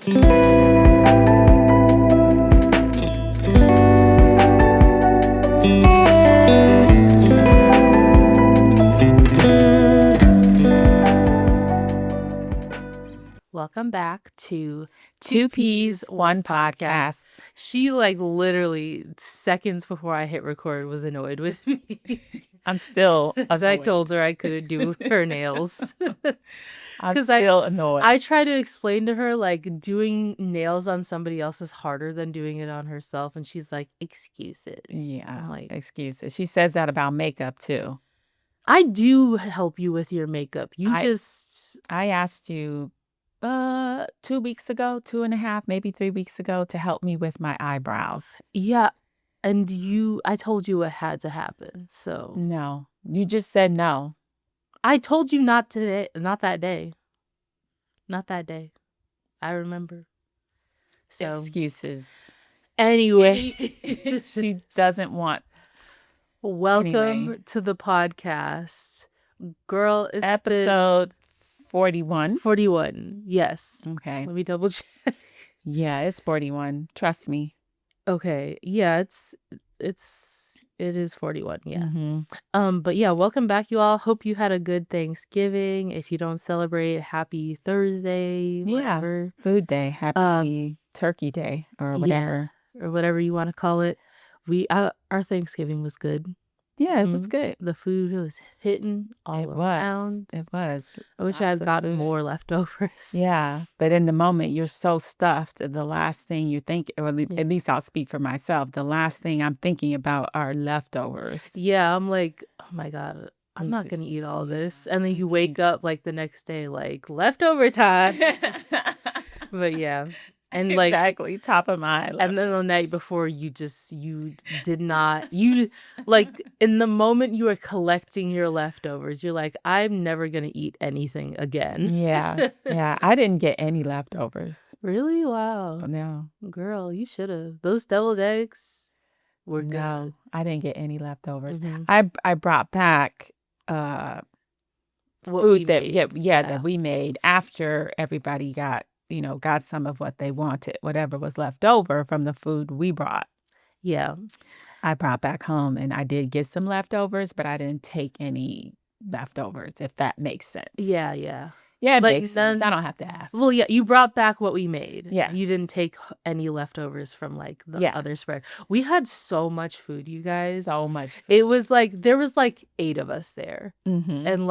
Welcome back to Two Peas, One Podcast. She literally seconds before I hit record was annoyed with me. I'm still Because I told her I couldn't do her nails. I'm still annoyed. I try to explain to her doing nails on somebody else is harder than doing it on herself. And she's like, excuses. Yeah, I'm like, excuses. She says that about makeup too. I do help you with your makeup. I asked you 2 weeks ago, 2.5, maybe 3 weeks ago to help me with my eyebrows. Yeah. And I told you what had to happen. So no, you just said no. I told you not today, not that day. Not that day. I remember. So excuses. Anyway, she doesn't want. Welcome to the podcast, girl. It's episode 41. 41. Yes. Okay. Let me double check. Yeah, it's 41. Trust me. Okay. Yeah, it is 41. Yeah. Mm-hmm. But yeah, welcome back, you all. Hope you had a good Thanksgiving. If you don't celebrate, happy Thursday. Whatever. Yeah. Food day. Happy Turkey Day or whatever. Yeah, or whatever you want to call it. Our Thanksgiving was good. Yeah, it was good. The food was hitting all around. It was. I wish I had gotten more leftovers. Yeah, but in the moment, you're so stuffed. The last thing you think, or at least I'll speak for myself, the last thing I'm thinking about are leftovers. Yeah, I'm like, oh my God, I'm not going to eat all this. And then you wake up the next day, leftover time. But yeah. And exactly, top of mind. And then the night before, you did not, in the moment you were collecting your leftovers, you're like, I'm never going to eat anything again. Yeah. I didn't get any leftovers. Really? Wow. No. Girl, you should have. Those deviled eggs were good. No, I didn't get any leftovers. Mm-hmm. I brought back food that we made after everybody got some of what they wanted, whatever was left over from the food we brought. Yeah. I brought back home, and I did get some leftovers, but I didn't take any leftovers, if that makes sense. Yeah. Yeah, it makes sense. I don't have to ask. Well, yeah, you brought back what we made. Yeah. You didn't take any leftovers from the other spread. We had so much food, you guys. So much food. It was there was 8 of us there. Mm-hmm. And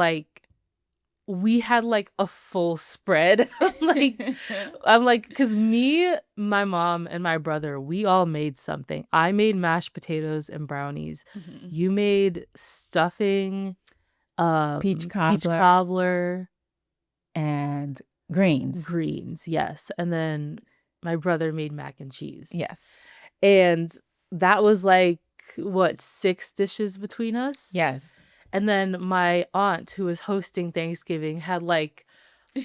we had a full spread. I'm because me, my mom, and my brother, we all made something. I made mashed potatoes and brownies. Mm-hmm. You made stuffing, peach cobbler, and greens. Yes. And then my brother made mac and cheese. Yes. And that was 6 dishes between us? Yes. And then my aunt, who was hosting Thanksgiving, had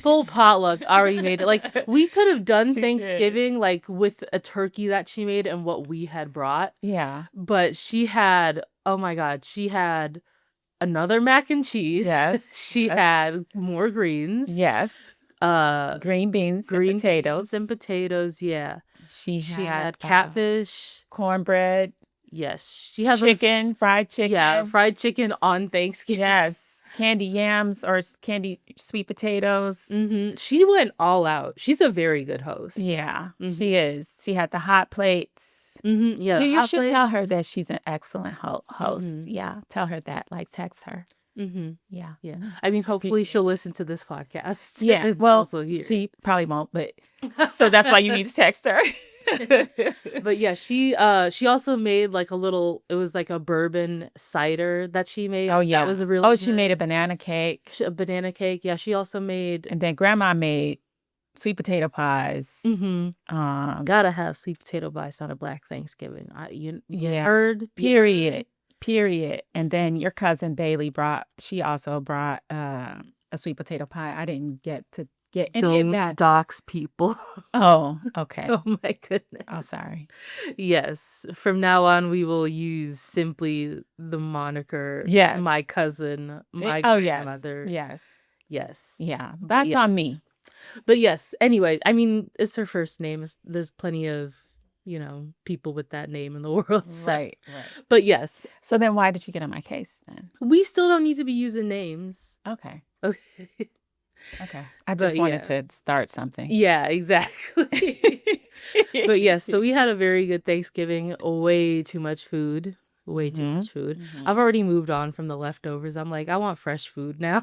full potluck already made it. We could have done Thanksgiving with a turkey that she made and what we had brought. Yeah. But she had, oh my God, she had another mac and cheese. Yes. She had more greens. Yes. Green beans and potatoes. Yeah. She had catfish, cornbread. Yes, she has fried chicken. Yeah, fried chicken on Thanksgiving. Yes, candy yams or candy sweet potatoes. Mm-hmm. She went all out. She's a very good host. Yeah, she is. She had the hot plates. Mm-hmm. Yeah, you should tell her that she's an excellent host. Mm-hmm. Yeah, tell her that. Text her. Mm-hmm. Yeah. I mean, hopefully she'll listen to this podcast. Yeah. Well, she probably won't, but so that's why you need to text her. But yeah, she also made a little, it was a bourbon cider that she made. Oh yeah, that was a really good. She made a banana cake. Yeah, she also made, and then Grandma made sweet potato pies. Mm-hmm. Gotta have sweet potato pies on a Black Thanksgiving. You heard? Period. And then your cousin Bailey also brought a sweet potato pie. I didn't get to get any of that. Dox people. Oh, okay. Oh my goodness. Oh, sorry. Yes. From now on, we will use simply the moniker. Yes. My cousin, my grandmother. Yes. Yes. Yeah. That's on me. But yes, anyway, I mean, it's her first name. There's plenty of, people with that name in the world. So. Right. But yes. So then why did you get on my case then? We still don't need to be using names. Okay. Okay. I just wanted to start something. Yeah, exactly. But yes, so we had a very good Thanksgiving. Way too much food. Way too much food. I've already moved on from the leftovers. I'm like, I want fresh food now.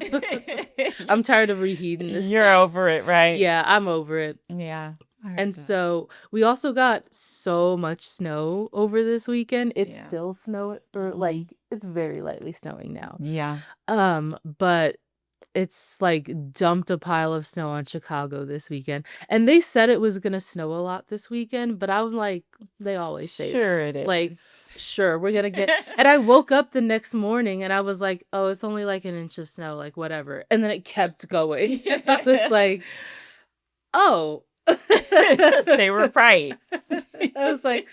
I'm tired of reheating this. You're over it, right? Yeah, I'm over it. Yeah. And so we also got so much snow over this weekend. It's still snow, or like it's very lightly snowing now. Yeah. But it's like dumped a pile of snow on Chicago this weekend. And they said it was gonna snow a lot this weekend, but I was like, they always say sure it is. Like, sure, we're gonna get and I woke up the next morning and I was like, oh, it's only like an inch of snow, like whatever. And then it kept going. I was like, oh. They were right. I was like,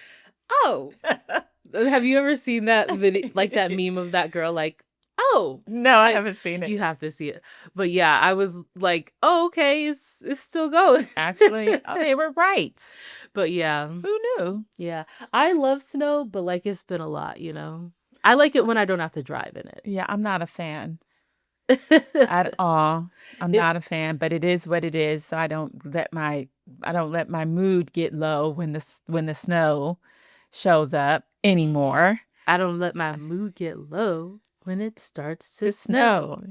oh. Have you ever seen that video, like that meme of that girl, like, oh. No, I haven't seen it. You have to see it. But yeah, I was like, oh, okay, it's still going. Actually, they were right. But yeah. Who knew? Yeah. I love snow, but like it's been a lot, I like it when I don't have to drive in it. Yeah, I'm not a fan. At all. I'm not a fan, but it is what it is. So I don't let my mood get low when the snow shows up anymore. I don't let my mood get low when it starts to snow.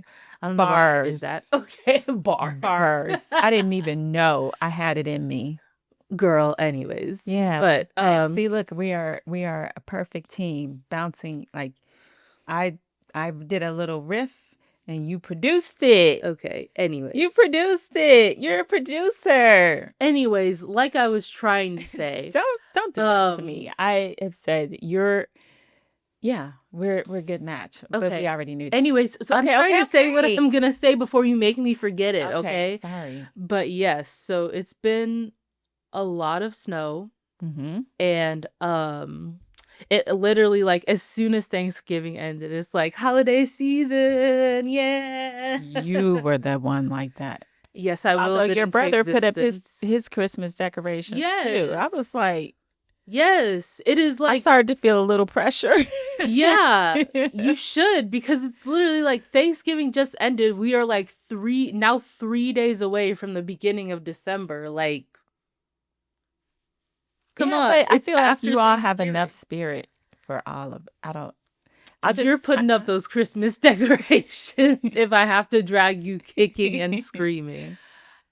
I don't Bars. know is that. Okay, bars. I didn't even know I had it in me. Girl, anyways. Yeah. But see, look, we are a perfect team bouncing. Like I did a little riff. And you produced it. Okay, anyways. You produced it. You're a producer. Anyways, like I was trying to say. Don't do that to me. I have said we're a good match. Okay. But we already knew that. Anyways, so I'm trying to say what I'm going to say before you make me forget it, okay? Sorry. But yes, so it's been a lot of snow. And it literally, like, as soon as Thanksgiving ended, it's like, holiday season, yeah. You were the one like that. Yes, I will. Although your brother put up his Christmas decorations, too. I was like... Yes, it is like... I started to feel a little pressure. Yeah, you should, because it's literally like Thanksgiving just ended. We are like 3 days away from the beginning of December, like... Come on. But I feel like you all have enough spirit for all of it. You're putting up those Christmas decorations if I have to drag you kicking and screaming.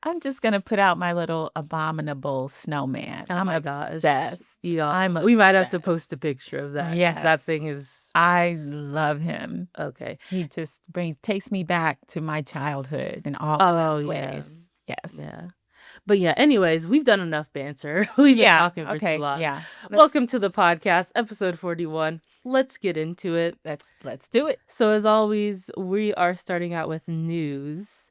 I'm just going to put out my little abominable snowman. Oh my gosh. Obsessed. Yeah. We might have to post a picture of that. Yes. That thing is... I love him. Okay. He just takes me back to my childhood in all of those ways. Yes. Yeah. But yeah, anyways, we've done enough banter. We've been talking for too long. Yeah. Welcome to the podcast, episode 41. Let's get into it. Let's do it. So as always, we are starting out with news.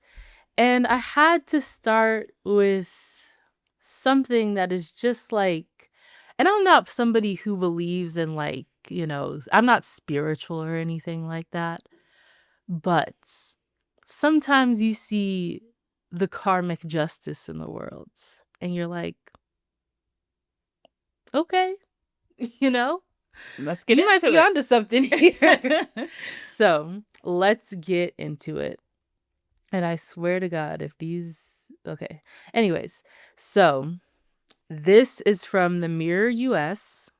And I had to start with something that is just like, and I'm not somebody who believes in like, I'm not spiritual or anything like that. But sometimes you see the karmic justice in the world and you're like, okay, let's get into it. You might be onto something here. So let's get into it. And I swear to God, okay. Anyways, so this is from the Mirror US,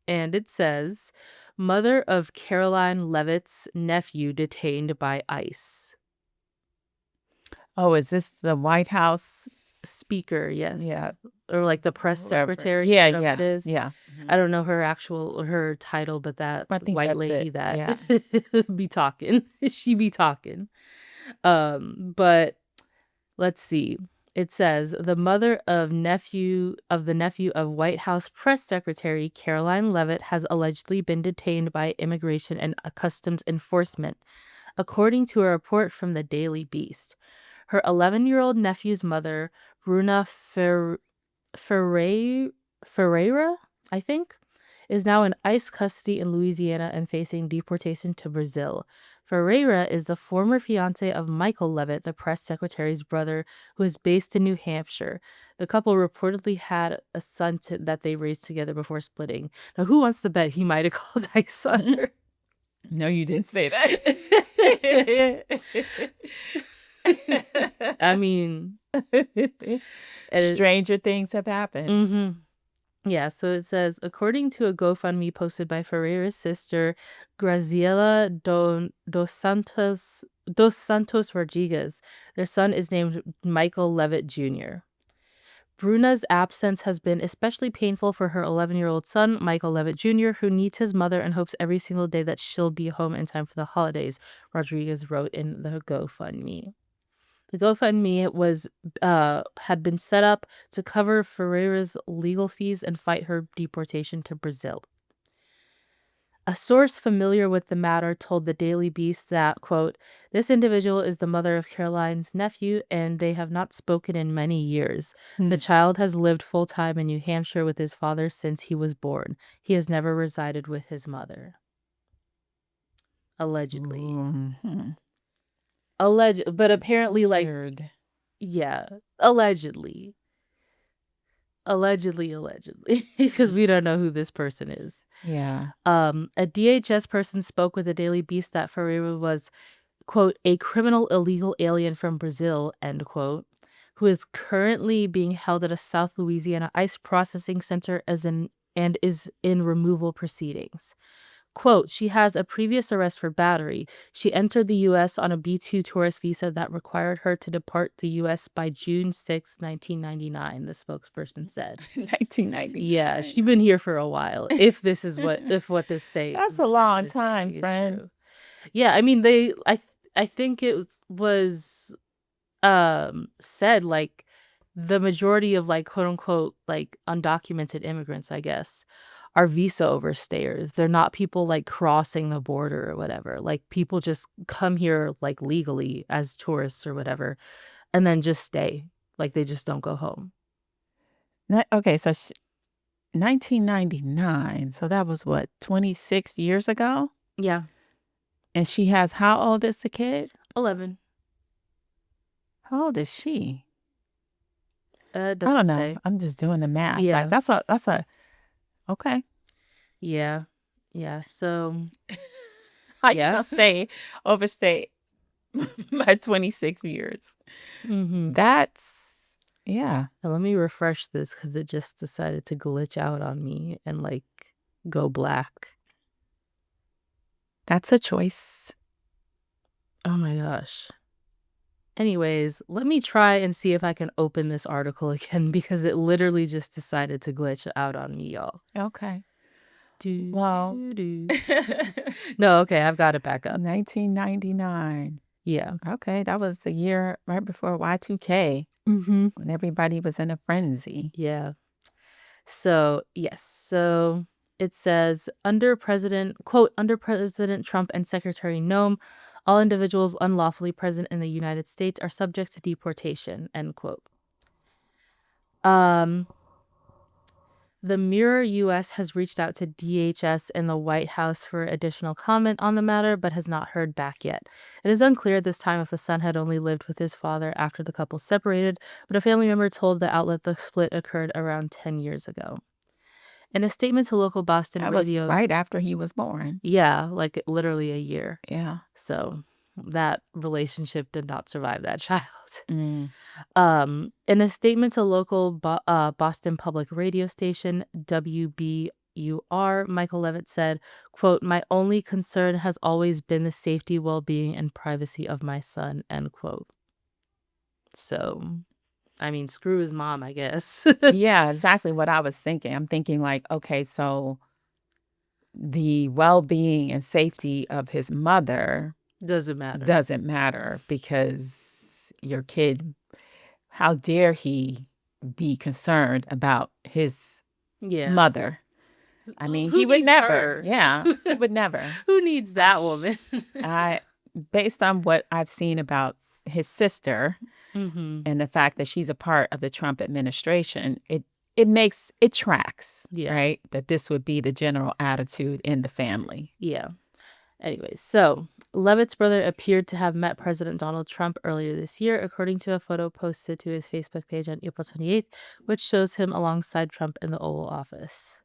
and it says, mother of Karoline Leavitt's nephew detained by ICE. Oh, is this the White House speaker? Yes. Yeah. Or like the press secretary. Yeah. It is. Yeah. I don't know her title, but that white lady be talking. She be talking. But let's see. It says the mother of the nephew of White House press secretary Karoline Leavitt has allegedly been detained by Immigration and Customs Enforcement, according to a report from the Daily Beast. Her 11-year-old nephew's mother, Bruna Ferreira, I think, is now in ICE custody in Louisiana and facing deportation to Brazil. Ferreira is the former fiance of Michael Leavitt, the press secretary's brother, who is based in New Hampshire. The couple reportedly had a son that they raised together before splitting. Now, who wants to bet he might have called Ice son her? No, you didn't say that. I mean, stranger things have happened. Mm-hmm. Yeah, so it says, according to a GoFundMe posted by Ferreira's sister, Graziela dos Santos Rodriguez, their son is named Michael Leavitt Jr. Bruna's absence has been especially painful for her 11-year-old son, Michael Leavitt Jr., who needs his mother and hopes every single day that she'll be home in time for the holidays, Rodriguez wrote in the GoFundMe. The GoFundMe had been set up to cover Ferreira's legal fees and fight her deportation to Brazil. A source familiar with the matter told the Daily Beast that, quote, this individual is the mother of Karoline's nephew, and they have not spoken in many years. The child has lived full-time in New Hampshire with his father since he was born. He has never resided with his mother. Allegedly. Mm-hmm. But apparently, like, Weird. yeah, allegedly, because we don't know who this person is. Yeah. A DHS person spoke with the Daily Beast that Ferreira was, quote, a criminal illegal alien from Brazil, end quote, who is currently being held at a South Louisiana ICE processing center and is in removal proceedings. Quote, she has a previous arrest for battery. She entered the U.S. on a B-2 tourist visa that required her to depart the U.S. by June 6, 1999, the spokesperson said. 1999. Yeah, she's been here for a while, if this is what this say. That's a long time, friend. True. Yeah, I mean, I think it was said, like, the majority of, like, quote unquote, like, undocumented immigrants, I guess, are visa overstayers. They're not people like crossing the border or whatever. Like, people just come here like legally as tourists or whatever, and then just stay. Like, they just don't go home. Okay, so 1999. So that was what, 26 years ago? Yeah. And she has, how old is the kid? 11. How old is she? I don't know. say. I'm just doing the math. Yeah. Like, that's a okay. Yeah. Yeah. So how you gonna overstay by 26 years? Mm-hmm. That's, yeah. Now, let me refresh this because it just decided to glitch out on me and, like, go black. That's a choice. Oh my gosh. Anyways, let me try and see if I can open this article again because it literally just decided to glitch out on me, y'all. Okay. Well. No, okay, I've got it back up. 1999. Yeah. Okay, that was the year right before Y2K. Mm-hmm. When everybody was in a frenzy. Yeah. So, yes. So it says, under President Trump and Secretary Noem, all individuals unlawfully present in the United States are subject to deportation, end quote. The Mirror U.S. has reached out to DHS and the White House for additional comment on the matter, but has not heard back yet. It is unclear at this time if the son had only lived with his father after the couple separated, but a family member told the outlet the split occurred around 10 years ago. In a statement to local Boston radio... That was right after he was born. Yeah, like literally a year. Yeah. So that relationship did not survive that child. Mm. In a statement to local Boston public radio station WBUR, Michael Leavitt said, quote, my only concern has always been the safety, well-being, and privacy of my son, end quote. So, I mean, screw his mom, I guess. Yeah, exactly what I was thinking. I'm thinking like, okay, so the well-being and safety of his mother doesn't matter because your kid, how dare he be concerned about his mother? I mean, he would never. Yeah, he would never. Who needs that woman? Based on what I've seen about his sister mm-hmm. and the fact that she's a part of the Trump administration, it tracks, right? That this would be the general attitude in the family. Yeah. Anyways, so Leavitt's brother appeared to have met President Donald Trump earlier this year, according to a photo posted to his Facebook page on April 28th, which shows him alongside Trump in the Oval Office.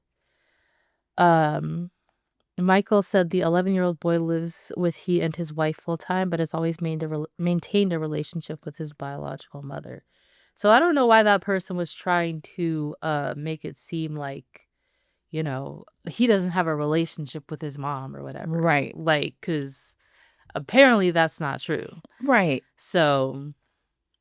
Michael said the 11-year-old boy lives with he and his wife full-time, but has always maintained a relationship with his biological mother. So I don't know why that person was trying to make it seem like, he doesn't have a relationship with his mom or whatever. Right. Like, because apparently that's not true. Right. So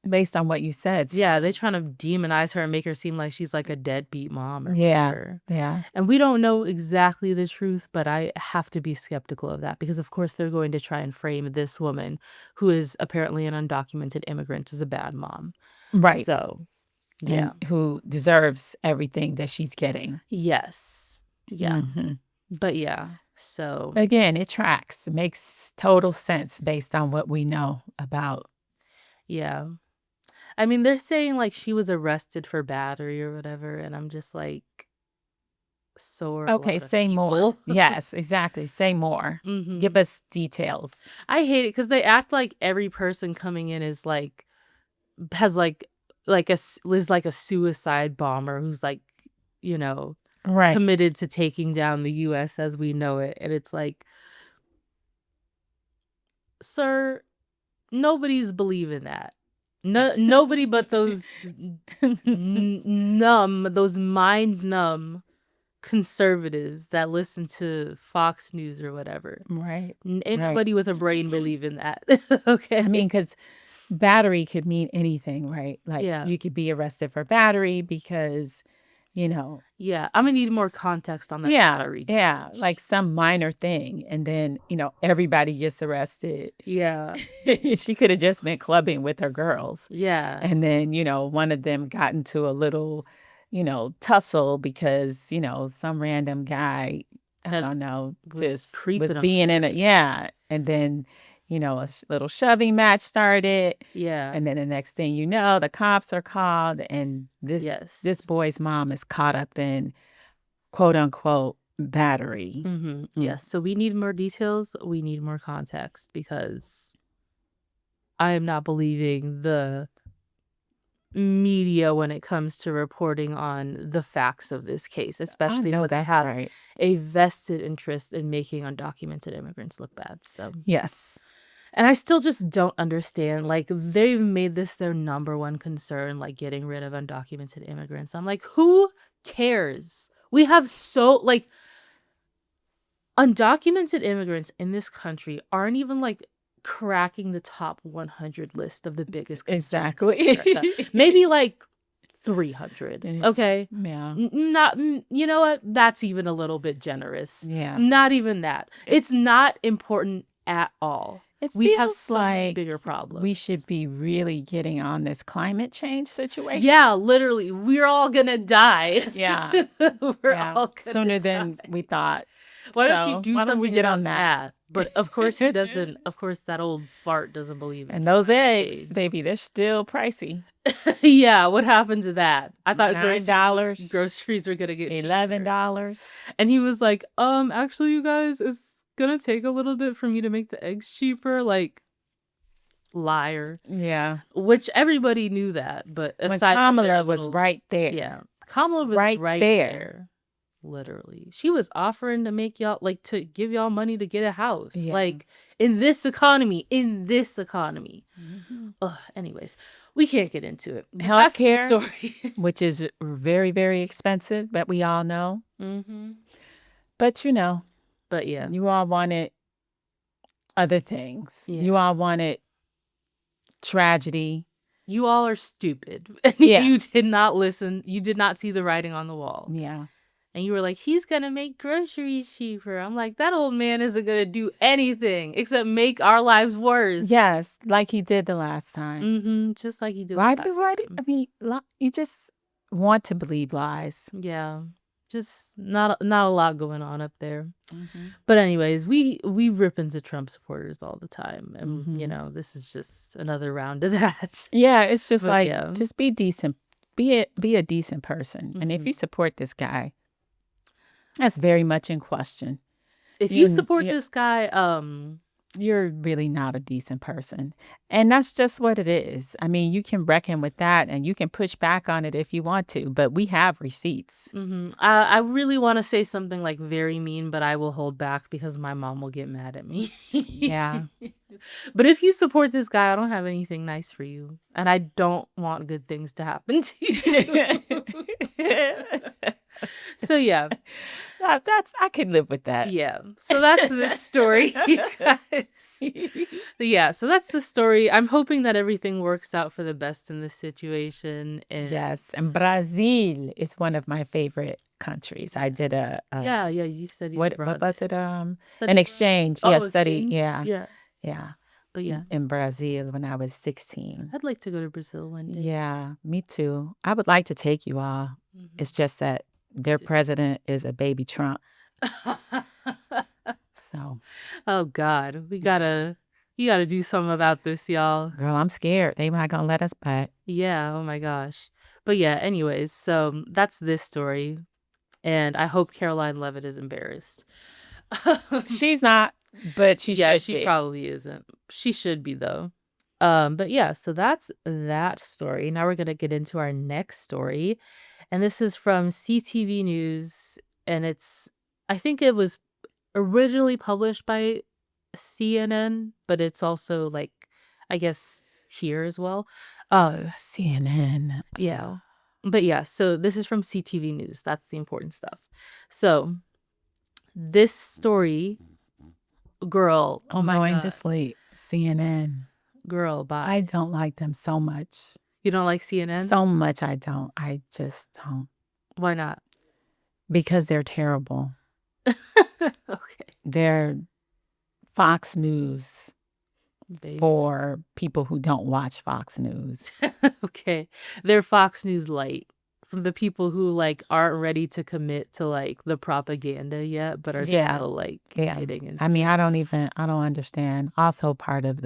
based on what you said. Yeah, they're trying to demonize her and make her seem like she's like a deadbeat mom or whatever. Yeah. And we don't know exactly the truth, but I have to be skeptical of that because, of course, they're going to try and frame this woman who is apparently an undocumented immigrant as a bad mom. Right. So, yeah. And who deserves everything that she's getting. Yes. Yeah. Mm-hmm. But yeah, so. Again, it tracks. It makes total sense based on what we know about. Yeah. I mean, they're saying like she was arrested for battery or whatever, and I'm just like, so are okay, say more. Yes, exactly. Say more. Mm-hmm. Give us details. I hate it because they act like every person coming in is like has like a suicide bomber who's like, right, committed to taking down the U.S. as we know it, and it's like, sir, nobody's believing that. No, nobody but those those mind-numb conservatives that listen to Fox News or whatever. Right. Anybody with a brain believe in that. Okay. I mean, because battery could mean anything, right? Like you could be arrested for battery because, Yeah, I'm gonna need more context on that battery. Yeah, like some minor thing. And then, everybody gets arrested. Yeah. She could have just been clubbing with her girls. Yeah. And then, one of them got into a little, tussle because, some random guy, I don't know, just was being in it. Yeah. And then, a little shoving match started. Yeah. And then the next thing you know, the cops are called and this boy's mom is caught up in quote unquote battery. Mm-hmm. Yes. So we need more details. We need more context because I am not believing the media when it comes to reporting on the facts of this case, especially when they have a vested interest in making undocumented immigrants look bad. So yes. And I still just don't understand. Like, they've made this their number one concern, like getting rid of undocumented immigrants. I'm like, who cares? We have undocumented immigrants in this country aren't even like cracking the top 100 list of the biggest concerns. Exactly. Maybe like 300. Okay. Yeah. Not, you know what? That's even a little bit generous. Yeah. Not even that. It's not important at all. We have some bigger problems. We should be really getting on this climate change situation. Yeah, literally. We're all gonna die. Yeah. We're all gonna sooner die. than we thought. Why don't you do something we get on that? But of course he doesn't. Of course that old fart doesn't believe it. And those eggs, baby, they're still pricey. Yeah, what happened to that? I thought $9. Groceries were gonna get $11. And he was like, actually, you guys, it's gonna take a little bit for me to make the eggs cheaper. Like, liar. Yeah. Which everybody knew that, but aside Kamala was right there. Yeah, Kamala was right there. Literally, she was offering to make y'all to give y'all money to get a house. Yeah. Like in this economy. Mm-hmm. Anyways, we can't get into it. Healthcare, story, which is very, very expensive, that we all know. Mm-hmm. But But yeah, you all wanted other things. Yeah. You all wanted tragedy. You all are stupid. Yeah. You did not listen. You did not see the writing on the wall. Yeah. And you were like, he's going to make groceries cheaper. I'm like, that old man isn't going to do anything except make our lives worse. Yes, like he did the last time. Mm-hmm. Just like he did last time. I mean, you just want to believe lies. Yeah. Just not a lot going on up there. Mm-hmm. But anyways, we rip into Trump supporters all the time. And, Mm-hmm. this is just another round of that. Yeah, it's just just be decent. Be a decent person. Mm-hmm. And if you support this guy, that's very much in question. If you support this guy, you're really not a decent person. And that's just what it is. I mean, you can reckon with that and you can push back on it if you want to, but we have receipts. I really want to say something like very mean, but I will hold back because my mom will get mad at me. Yeah. But if you support this guy, I don't have anything nice for you. And I don't want good things to happen to you. So yeah. I can live with that. Yeah. So that's this story, guys. Yeah, so that's the story. I'm hoping that everything works out for the best in this situation. And yes, and Brazil is one of my favorite countries. I did yeah, you studied what abroad. was it? An exchange. Study. Yeah. But yeah, in Brazil when I was 16. I'd like to go to Brazil one day. Yeah, me too. I would like to take you all. It's just that their president is a baby Trump. So, oh God, you gotta do something about this, y'all. Girl, I'm scared. They not gonna let us back. Yeah. Oh my gosh. But yeah. Anyways, so that's this story, and I hope Karoline Leavitt is embarrassed. She's not, but she should be. She probably isn't. She should be though. But yeah. So that's that story. Now we're gonna get into our next story. And this is from CTV News, and I think it was originally published by CNN, but it's also like, I guess, here as well. Oh, CNN. Yeah. But yeah, so this is from CTV News. That's the important stuff. So this story, girl. I'm going to sleep. CNN. Girl, bye. I don't like them so much. You don't like CNN? So much I don't. I just don't. Why not? Because they're terrible. Okay. They're Fox News for people who don't watch Fox News. Okay. They're Fox News light. From the people who like aren't ready to commit to like the propaganda yet, but are still like getting into I don't understand. Also part of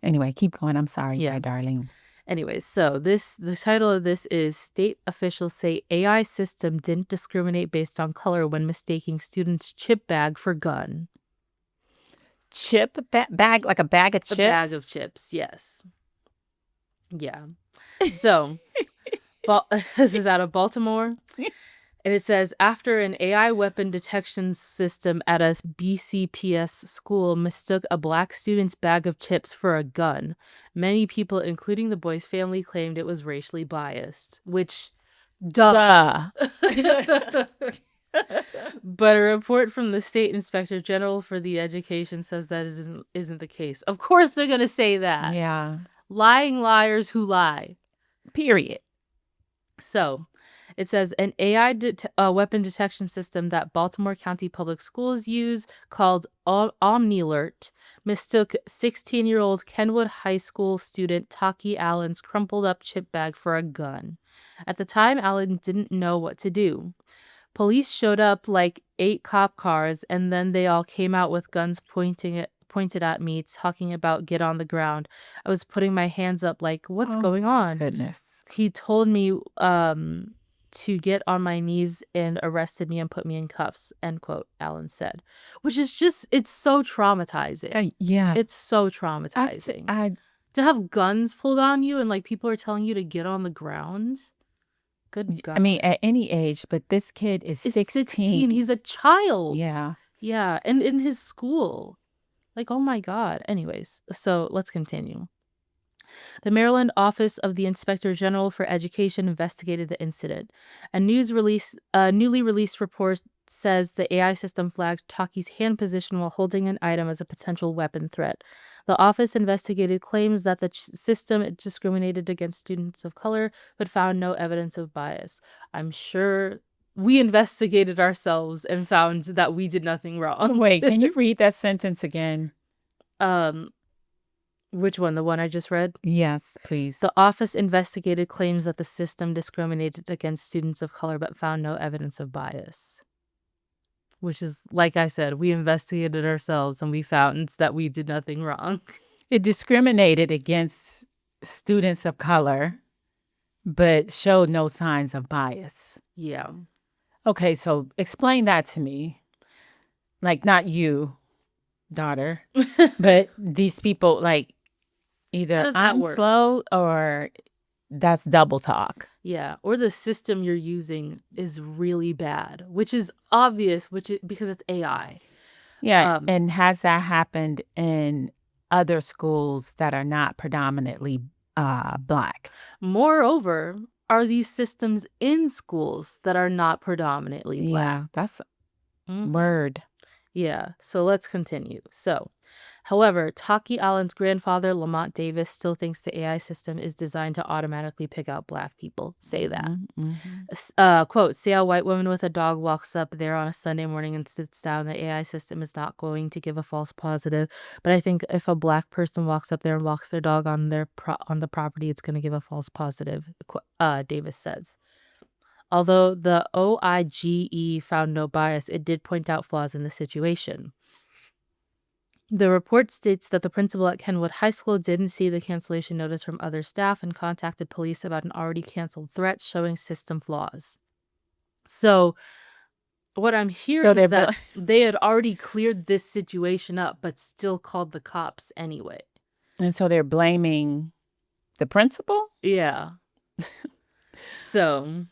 anyway, keep going. I'm sorry, my darling. Anyways, so the title of this is State Officials Say AI System Didn't Discriminate Based on Color When Mistaking Students' Chip Bag for Gun. Chip bag, like a bag of chips? A bag of chips, yes. Yeah. So, this is out of Baltimore. And it says, after an AI weapon detection system at a BCPS school mistook a black student's bag of chips for a gun, many people, including the boy's family, claimed it was racially biased, which, duh. But a report from the State Inspector General for the Education says that it isn't the case. Of course they're going to say that. Yeah. Lying liars who lie. Period. So, it says an AI weapon detection system that Baltimore County Public Schools use called OmniAlert mistook 16-year-old Kenwood High School student Taki Allen's crumpled up chip bag for a gun. At the time, Allen didn't know what to do. Police showed up like 8 cop cars, and then they all came out with guns pointed at me, talking about get on the ground. I was putting my hands up like, what's going on? Goodness. He told me to get on my knees and arrested me and put me in cuffs, end quote, Allen said. Which is just, it's so traumatizing. Yeah. It's so traumatizing. To have guns pulled on you and like people are telling you to get on the ground. Good God. I mean, at any age, but this kid is 16. He's a child. Yeah. Yeah. And in his school. Like, oh my God. Anyways, so let's continue. The Maryland Office of the Inspector General for Education investigated the incident. A newly released report says the AI system flagged Taki's hand position while holding an item as a potential weapon threat. The office investigated claims that the system discriminated against students of color, but found no evidence of bias. I'm sure we investigated ourselves and found that we did nothing wrong. Wait, can you read that sentence again? Which one? The one I just read? Yes, please. The office investigated claims that the system discriminated against students of color but found no evidence of bias. Which is, like I said, we investigated ourselves and we found that we did nothing wrong. It discriminated against students of color but showed no signs of bias. Yeah. Okay, so explain that to me. Like, not you, daughter, but these people, like, How either does that I'm work? slow or that's double talk. Yeah, or the system you're using is really bad, which is obvious, because it's AI. Yeah, and has that happened in other schools that are not predominantly Black? Moreover, are these systems in schools that are not predominantly Black? Yeah, that's Mhm. word. Yeah, so let's continue. So, however, Taki Allen's grandfather, Lamont Davis, still thinks the AI system is designed to automatically pick out Black people. Say that. Quote, say a white woman with a dog walks up there on a Sunday morning and sits down. The AI system is not going to give a false positive. But I think if a Black person walks up there and walks their dog on on the property, it's going to give a false positive, Davis says. Although the OIGE found no bias, it did point out flaws in the situation. The report states that the principal at Kenwood High School didn't see the cancellation notice from other staff and contacted police about an already canceled threat showing system flaws. So, what I'm hearing is that they had already cleared this situation up, but still called the cops anyway. And so they're blaming the principal? Yeah. So,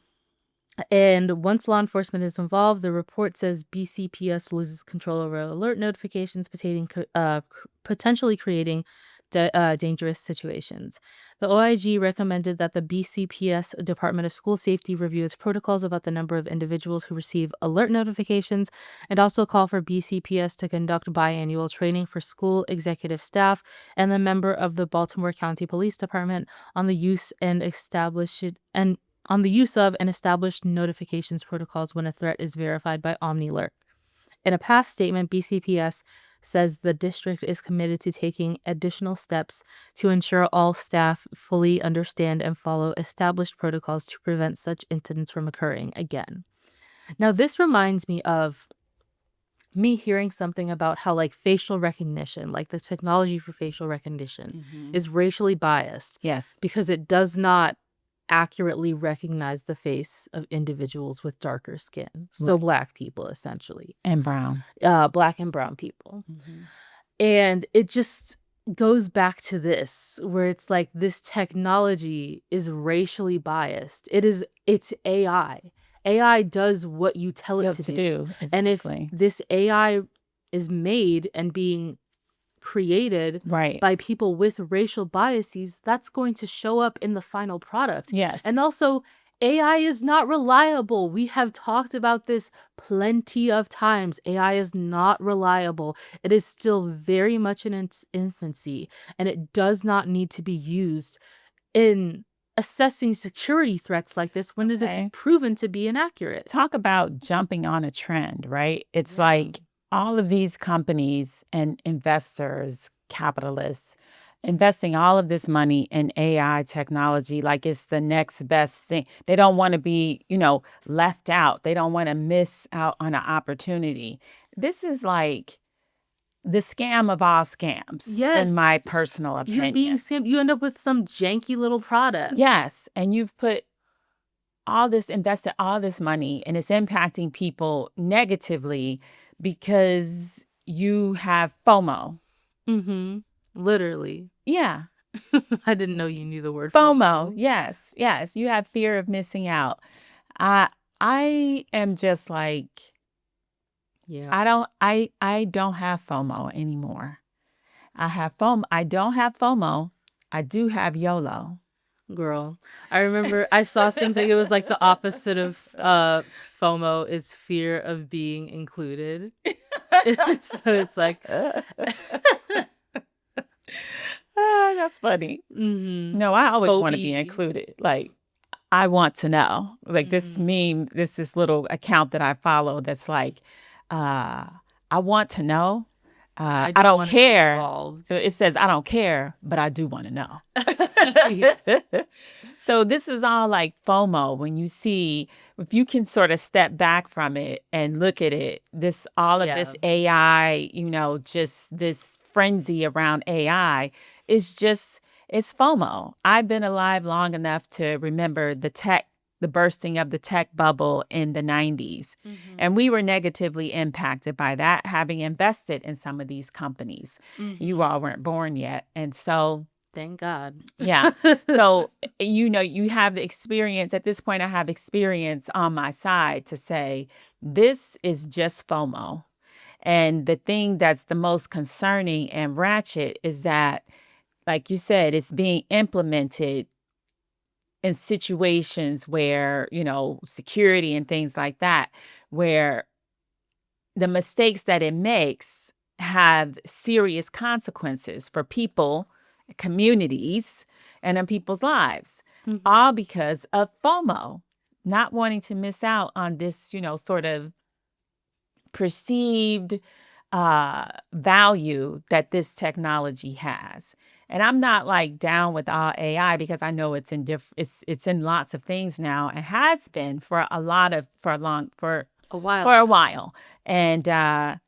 and once law enforcement is involved, the report says BCPS loses control over alert notifications potentially creating dangerous situations. The OIG recommended that the BCPS Department of School Safety review its protocols about the number of individuals who receive alert notifications and also call for BCPS to conduct biannual training for school executive staff and the member of the Baltimore County Police Department on the use of and established notifications protocols when a threat is verified by OmniAlert. In a past statement, BCPS says the district is committed to taking additional steps to ensure all staff fully understand and follow established protocols to prevent such incidents from occurring again. Now, this reminds me of me hearing something about how, like, facial recognition, like the technology for facial recognition, is racially biased. Yes. Because it does not accurately recognize the face of individuals with darker skin. So Right. Black people, essentially. And brown. Black and brown people. And it just goes back to this, where it's like this technology is racially biased. It's AI. AI does what you tell it to do. Exactly. And if this AI is made and being created by people with racial biases, that's going to show up in the final product. Yes. And also, AI is not reliable. We have talked about this plenty of times. AI is not reliable. It is still very much in its infancy, and it does not need to be used in assessing security threats like this when it is proven to be inaccurate. Talk about jumping on a trend, right? It's like all of these companies and investors, capitalists, investing all of this money in AI technology like it's the next best thing. They don't want to be, left out. They don't want to miss out on an opportunity. This is like the scam of all scams, in my personal opinion. You're being scammed. You end up with some janky little product. Yes, and you've invested all this money, and it's impacting people negatively because you have FOMO. Literally. Yeah. I didn't know you knew the word FOMO. Yes. You have fear of missing out. I am just like, I don't have FOMO anymore. I have FOMO. I don't have FOMO. I do have YOLO. Girl, I remember I saw something. It was like the opposite of FOMO is fear of being included. So it's like, that's funny. No, I always want to be included. Like, I want to know. Like this meme, this little account that I follow that's like, I want to know. I don't care. It says, I don't care, but I do want to know. So this is all like FOMO. When you see, if you can sort of step back from it and look at it, this AI, just this frenzy around AI is just, it's FOMO. I've been alive long enough to remember the tech the bursting of the tech bubble in the 90s. And we were negatively impacted by that, having invested in some of these companies. You all weren't born yet. And so, thank God. yeah. So, you have the experience. At this point, I have experience on my side to say, this is just FOMO. And the thing that's the most concerning and ratchet is that, like you said, it's being implemented in situations where, security and things like that, where the mistakes that it makes have serious consequences for people, communities, and in people's lives, all because of FOMO, not wanting to miss out on this, sort of perceived value that this technology has. And I'm not like down with all AI because I know it's in it's in lots of things now and has been for a while. And the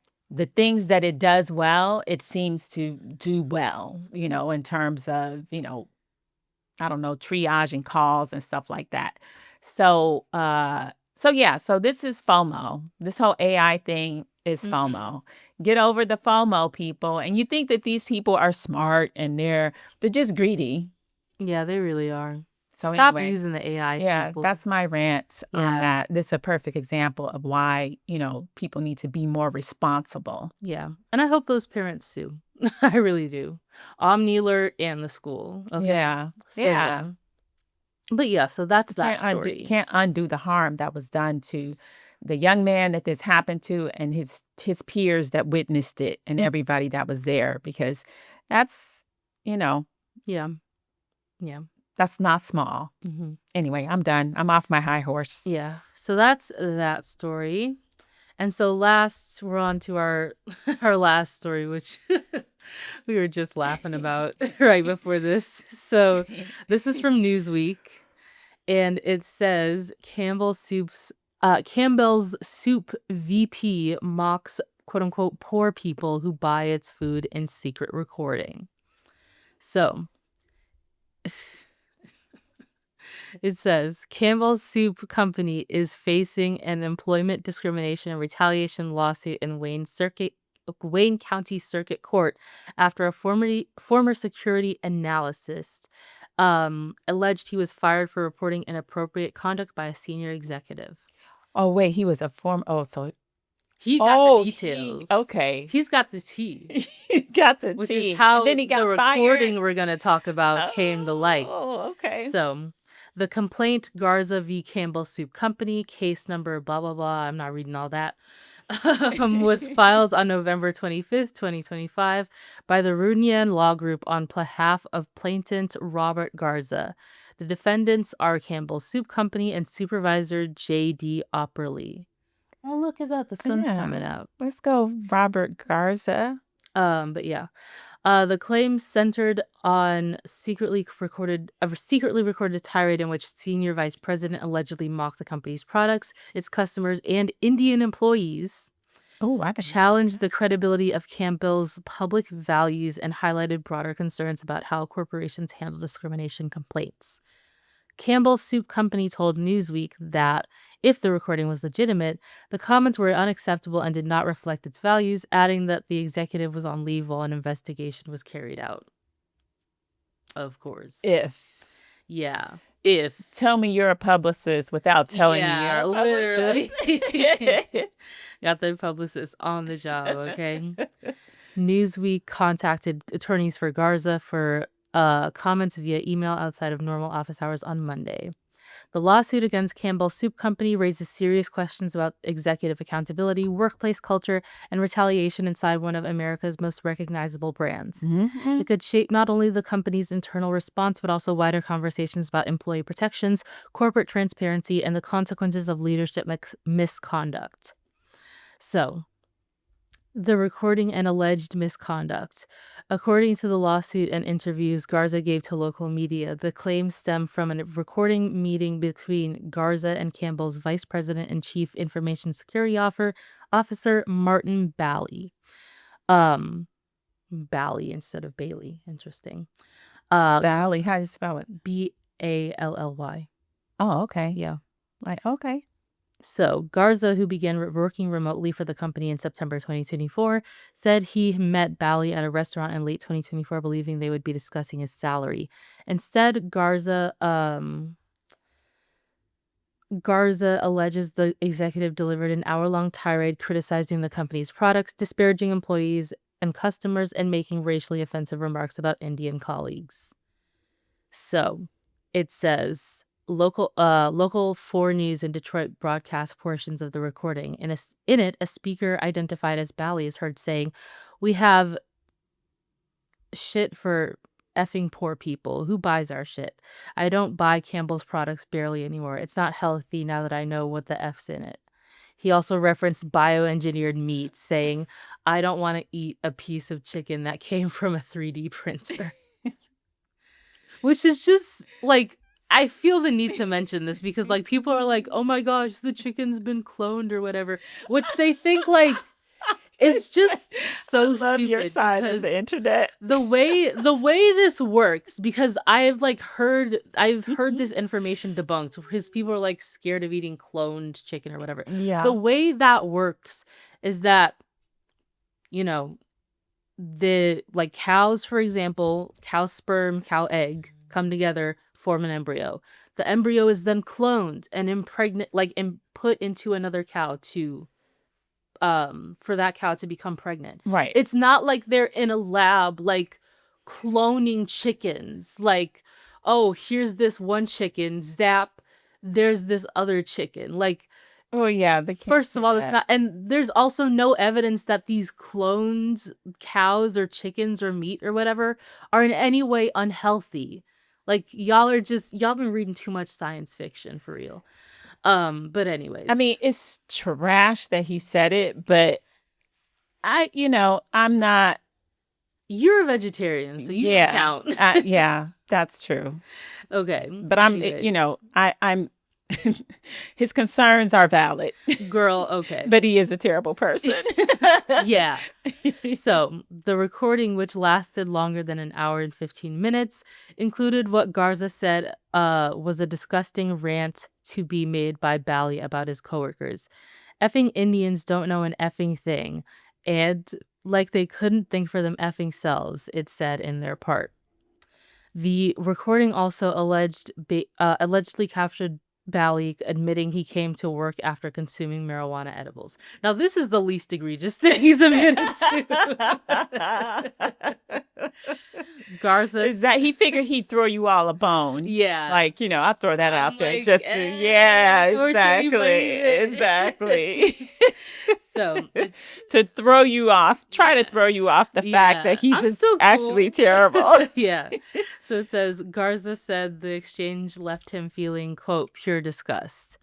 things that it does well, it seems to do well, in terms of, I don't know, triaging calls and stuff like that. So so this is FOMO. This whole AI thing is FOMO. Get over the FOMO, people. And you think that these people are smart and they're just greedy. Yeah, they really are. So stop anyway, using the AI. Yeah, people. That's my rant on that. This is a perfect example of why, people need to be more responsible. Yeah. And I hope those parents sue. I really do. Omni-alert and the school. Okay? Yeah. So, yeah. But yeah, so that's that story. Can't undo the harm that was done to the young man that this happened to and his peers that witnessed it and everybody that was there, because that's, Yeah. That's not small. Anyway, I'm done. I'm off my high horse. Yeah. So that's that story. And so last, we're on to our last story, which we were just laughing about right before this. So this is from Newsweek, and it says Campbell's Soup VP mocks quote unquote poor people who buy its food in secret recording. So it says Campbell's Soup Company is facing an employment discrimination and retaliation lawsuit in Wayne County Circuit Court after a former security analyst alleged he was fired for reporting inappropriate conduct by a senior executive. Oh wait, he was a former. Oh, so he got the details. Okay, he's got the tea. He got the which tea. is how then he got the recording fired. we're gonna talk about came to light. Oh, okay. So. The complaint, Garza v. Campbell Soup Company, case number blah, blah, blah, I'm not reading all that, was filed on November 25th, 2025 by the Runyan Law Group on behalf of plaintiff Robert Garza. The defendants are Campbell Soup Company and supervisor J.D. Opperly. Oh, look at that. The sun's coming out. Let's go, Robert Garza. But yeah. The claims centered on a secretly recorded tirade in which senior vice president allegedly mocked the company's products, its customers, and Indian employees. Challenged the credibility of Campbell's public values and highlighted broader concerns about how corporations handle discrimination complaints. Campbell Soup Company told Newsweek that if the recording was legitimate, the comments were unacceptable and did not reflect its values, adding that the executive was on leave while an investigation was carried out. Of course. If. Tell me you're a publicist without telling me you're a publicist. Literally. Got the publicist on the job, okay? Newsweek contacted attorneys for Garza for comments via email outside of normal office hours on Monday. The lawsuit against Campbell Soup Company raises serious questions about executive accountability, workplace culture, and retaliation inside one of America's most recognizable brands. It could shape not only the company's internal response, but also wider conversations about employee protections, corporate transparency, and the consequences of leadership misconduct. So, the recording and alleged misconduct. According to the lawsuit and interviews Garza gave to local media, the claims stem from a recording meeting between Garza and Campbell's vice president and chief information security officer Martin Bally. Bally instead of Bailey. Interesting. Bally, how do you spell it? Bally. Oh, okay. Yeah. Like, okay. So Garza, who began working remotely for the company in September 2024, said he met Bally at a restaurant in late 2024, believing they would be discussing his salary. Instead, Garza alleges the executive delivered an hour-long tirade criticizing the company's products, disparaging employees and customers, and making racially offensive remarks about Indian colleagues. So, it says local 4 News in Detroit broadcast portions of the recording. In it, a speaker identified as Bally is heard saying, "We have shit for effing poor people. Who buys our shit? I don't buy Campbell's products barely anymore. It's not healthy now that I know what the F's in it." He also referenced bioengineered meat, saying, "I don't want to eat a piece of chicken that came from a 3D printer." Which is just, like, I feel the need to mention this because, like, people are like, "Oh my gosh, the chicken's been cloned," or whatever, which they think, like, is just so Love stupid your side of because the internet. the way this works, because I've heard this information debunked because people are, like, scared of eating cloned chicken or whatever. Yeah. The way that works is that, you know, the like cows, for example, cow sperm, cow egg come together, form an embryo. The embryo is then cloned and put into another cow to for that cow to become pregnant. Right. It's not like they're in a lab like cloning chickens. Like, oh, here's this one chicken, zap, there's this other chicken. Like, Oh, yeah. They can't first of do all, it's that. not, and there's also no evidence that these clones, cows or chickens or meat or whatever, are in any way unhealthy. Like, y'all been reading too much science fiction for real. But anyways. I mean, it's trash that he said it, but I'm not. You're a vegetarian, so you don't count. Yeah, that's true. Okay. But I'm, anyways. I'm, his concerns are valid. Girl, okay. But he is a terrible person. Yeah. So, the recording, which lasted longer than an hour and 15 minutes, included what Garza said was a disgusting rant to be made by Bally about his coworkers. Effing Indians don't know an effing thing, and like they couldn't think for them effing selves, it said in their part. The recording also allegedly captured Bally admitting he came to work after consuming marijuana edibles. Now, this is the least egregious thing he's admitted to. Garza Is that he figured he'd throw you all a bone? Yeah. Like, I'll throw that out there. like, Just yeah, torture you exactly. So to throw you off, try to throw you off the fact that he's still actually cool. terrible. Yeah. So it says, Garza said the exchange left him feeling, quote, pure disgust.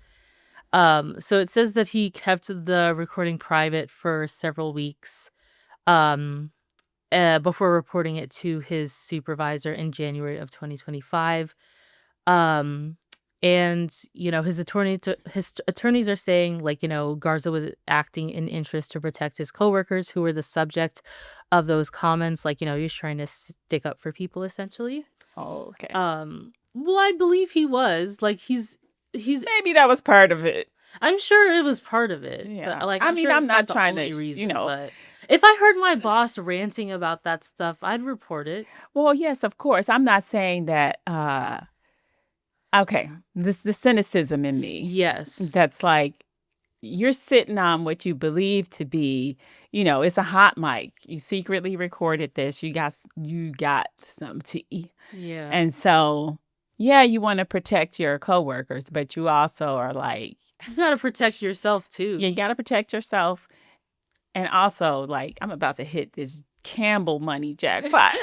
So it says that he kept the recording private for several weeks before reporting it to his supervisor in January of 2025. And his attorneys are saying, like, Garza was acting in interest to protect his coworkers who were the subject of those comments. Like, he was trying to stick up for people, essentially. Oh, okay. Well, I believe he was. Like, he's maybe that was part of it. I'm sure it was part of it. Yeah. But, like, I'm sure not trying to, reason, but if I heard my boss ranting about that stuff, I'd report it. Well, yes, of course. I'm not saying that. Okay, the cynicism in me. Yes. That's like, you're sitting on what you believe to be, it's a hot mic. You secretly recorded this. You got some tea. Yeah. And so, yeah, you want to protect your coworkers, but you also are like, you got to protect yourself too. Yeah, you got to protect yourself. And also, like, I'm about to hit this Campbell money jackpot.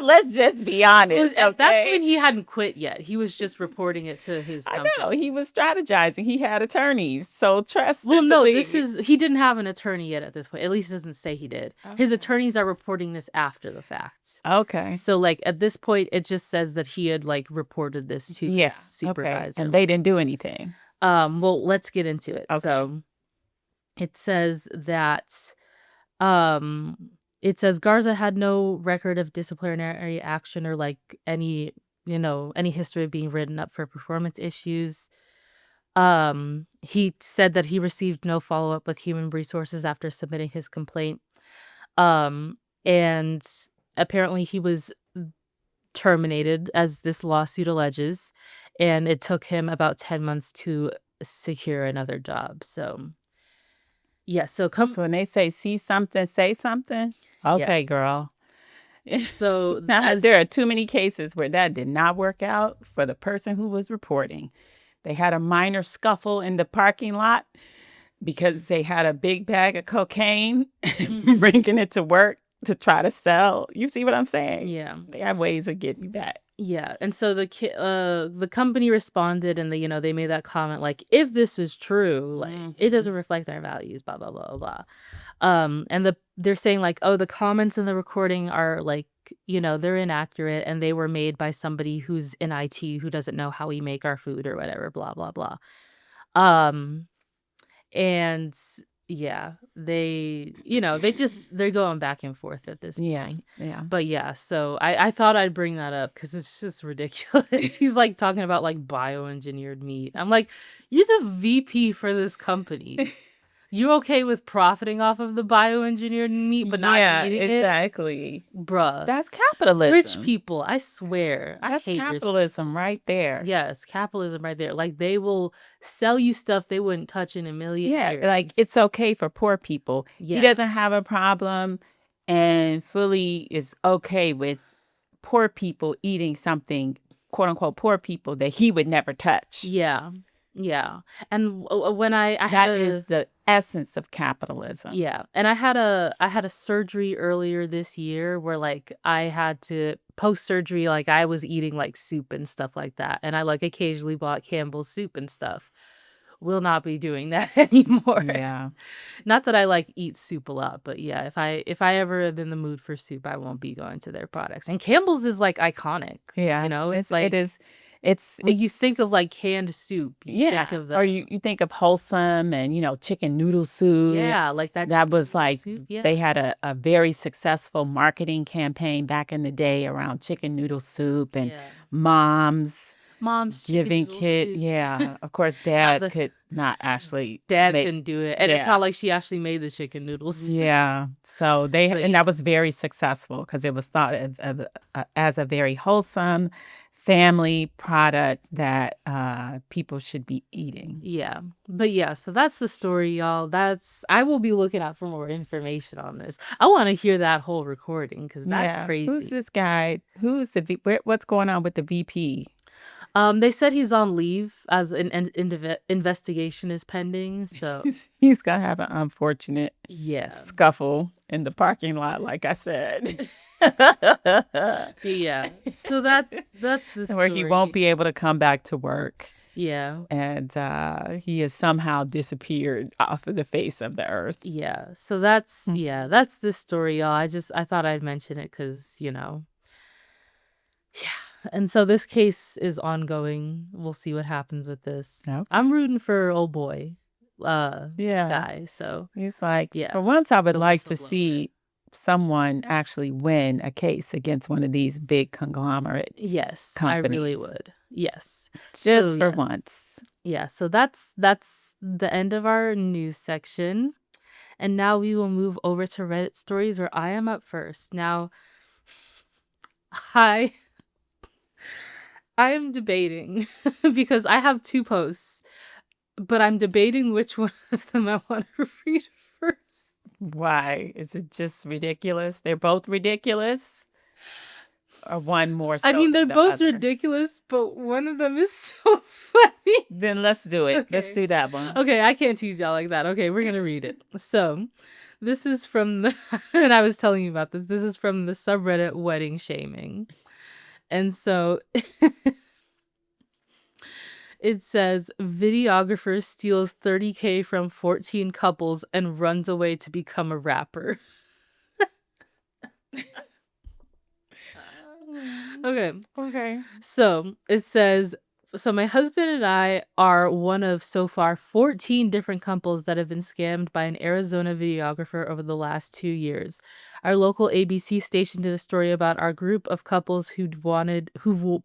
Let's just be honest. At that point, he hadn't quit yet. He was just reporting it to his company. I know. He was strategizing. He had attorneys. So trust. Well, no, he didn't have an attorney yet at this point. At least it doesn't say he did. Okay. His attorneys are reporting this after the fact. Okay. So, like, at this point, it just says that he had, like, reported this to his supervisor. Okay. And they didn't do anything. Well, let's get into it. Okay. So, it says that Garza had no record of disciplinary action or like any any history of being written up for performance issues. He said that he received no follow-up with human resources after submitting his complaint. And apparently he was terminated, as this lawsuit alleges, and it took him about 10 months to secure another job. So, yeah, so So when they say see something, say something. yeah. Okay, girl. So Now, there are too many cases where that did not work out for the person who was reporting. They had a minor scuffle in the parking lot because they had a big bag of cocaine, bringing it to work to try to sell. You see what I'm saying? Yeah. They have ways of getting you back. Yeah, and so the company responded, and they made that comment like, if this is true, like it doesn't reflect our values, blah blah blah blah. And they're saying like, oh, the comments in the recording are like, they're inaccurate, and they were made by somebody who's in IT who doesn't know how we make our food or whatever, blah blah blah. And yeah, they're going back and forth at this point. Yeah. But yeah, so I thought I'd bring that up because it's just ridiculous. He's like talking about like bioengineered meat. I'm like, you're the VP for this company. You okay with profiting off of the bioengineered meat but not eating it? Exactly. Bruh. That's capitalism. Rich people, I swear. That's I hate capitalism right there. Yes, capitalism right there. Like they will sell you stuff they wouldn't touch in a million years. Like it's okay for poor people. Yeah. He doesn't have a problem and fully is okay with poor people eating something, quote unquote, poor people that he would never touch. Yeah. Yeah. And when I that is the essence of capitalism. Yeah. And I had a surgery earlier this year where like I had to post surgery, like I was eating like soup and stuff like that. And I like occasionally bought Campbell's soup and stuff. Will not be doing that anymore. Yeah. Not that I like eat soup a lot, but yeah, if I ever am in the mood for soup, I won't be going to their products. And Campbell's is like iconic. Yeah. It's like it is. It's when you think of like canned soup, you think of or you think of wholesome and chicken noodle soup. Yeah, like that. That was like soup, yeah. They had a very successful marketing campaign back in the day around chicken noodle soup and moms giving kids. Yeah, of course, Dad could not actually. Dad couldn't do it, and it's not like she actually made the chicken noodles. Yeah, so and that was very successful because it was thought of as a very wholesome family product that people should be eating. Yeah. But yeah, so that's the story, y'all. I will be looking out for more information on this. I want to hear that whole recording because that's crazy. Who's this guy? Who's what's going on with the VP? They said he's on leave as an investigation is pending. So he's gonna have an unfortunate scuffle in the parking lot, like I said. Yeah. So that's the story. Where he won't be able to come back to work. Yeah. And he has somehow disappeared off of the face of the earth. Yeah. So that's the story, y'all. I thought I'd mention it because, Yeah. And so this case is ongoing. We'll see what happens with this. Nope. I'm rooting for old boy, Sky. So he's like, for once, I would like to see someone actually win a case against one of these big conglomerate companies. I really would. Yes. Just for once. Yeah. So that's the end of our news section. And now we will move over to Reddit stories where I am up first. Now, I am debating because I have 2 posts, but I'm debating which one of them I want to read first. Why? Is it just ridiculous? They're both ridiculous? Or one more so? I mean, they're both ridiculous, but one of them is so funny. Then let's do it. Okay. Let's do that one. Okay, I can't tease y'all like that. Okay, we're going to read it. So, this is from and I was telling you about this. This is from the subreddit Wedding Shaming. And so it says, videographer steals $30K from 14 couples and runs away to become a rapper. Okay. Okay. So it says, So my husband and I are one of so far 14 different couples that have been scammed by an Arizona videographer over the last 2 years. Our local ABC station did a story about our group of couples who've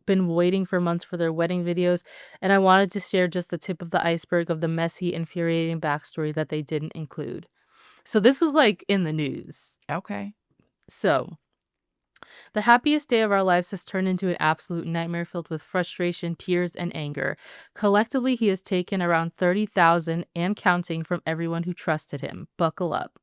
been waiting for months for their wedding videos, and I wanted to share just the tip of the iceberg of the messy, infuriating backstory that they didn't include. So this was like in the news. Okay. So the happiest day of our lives has turned into an absolute nightmare filled with frustration, tears, and anger. Collectively, he has taken around 30,000 and counting from everyone who trusted him. Buckle up.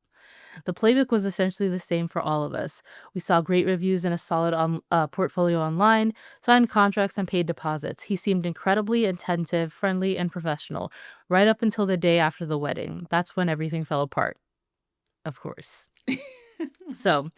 The playbook was essentially the same for all of us. We saw great reviews and a solid portfolio online, signed contracts, and paid deposits. He seemed incredibly attentive, friendly, and professional, right up until the day after the wedding. That's when everything fell apart, of course. So,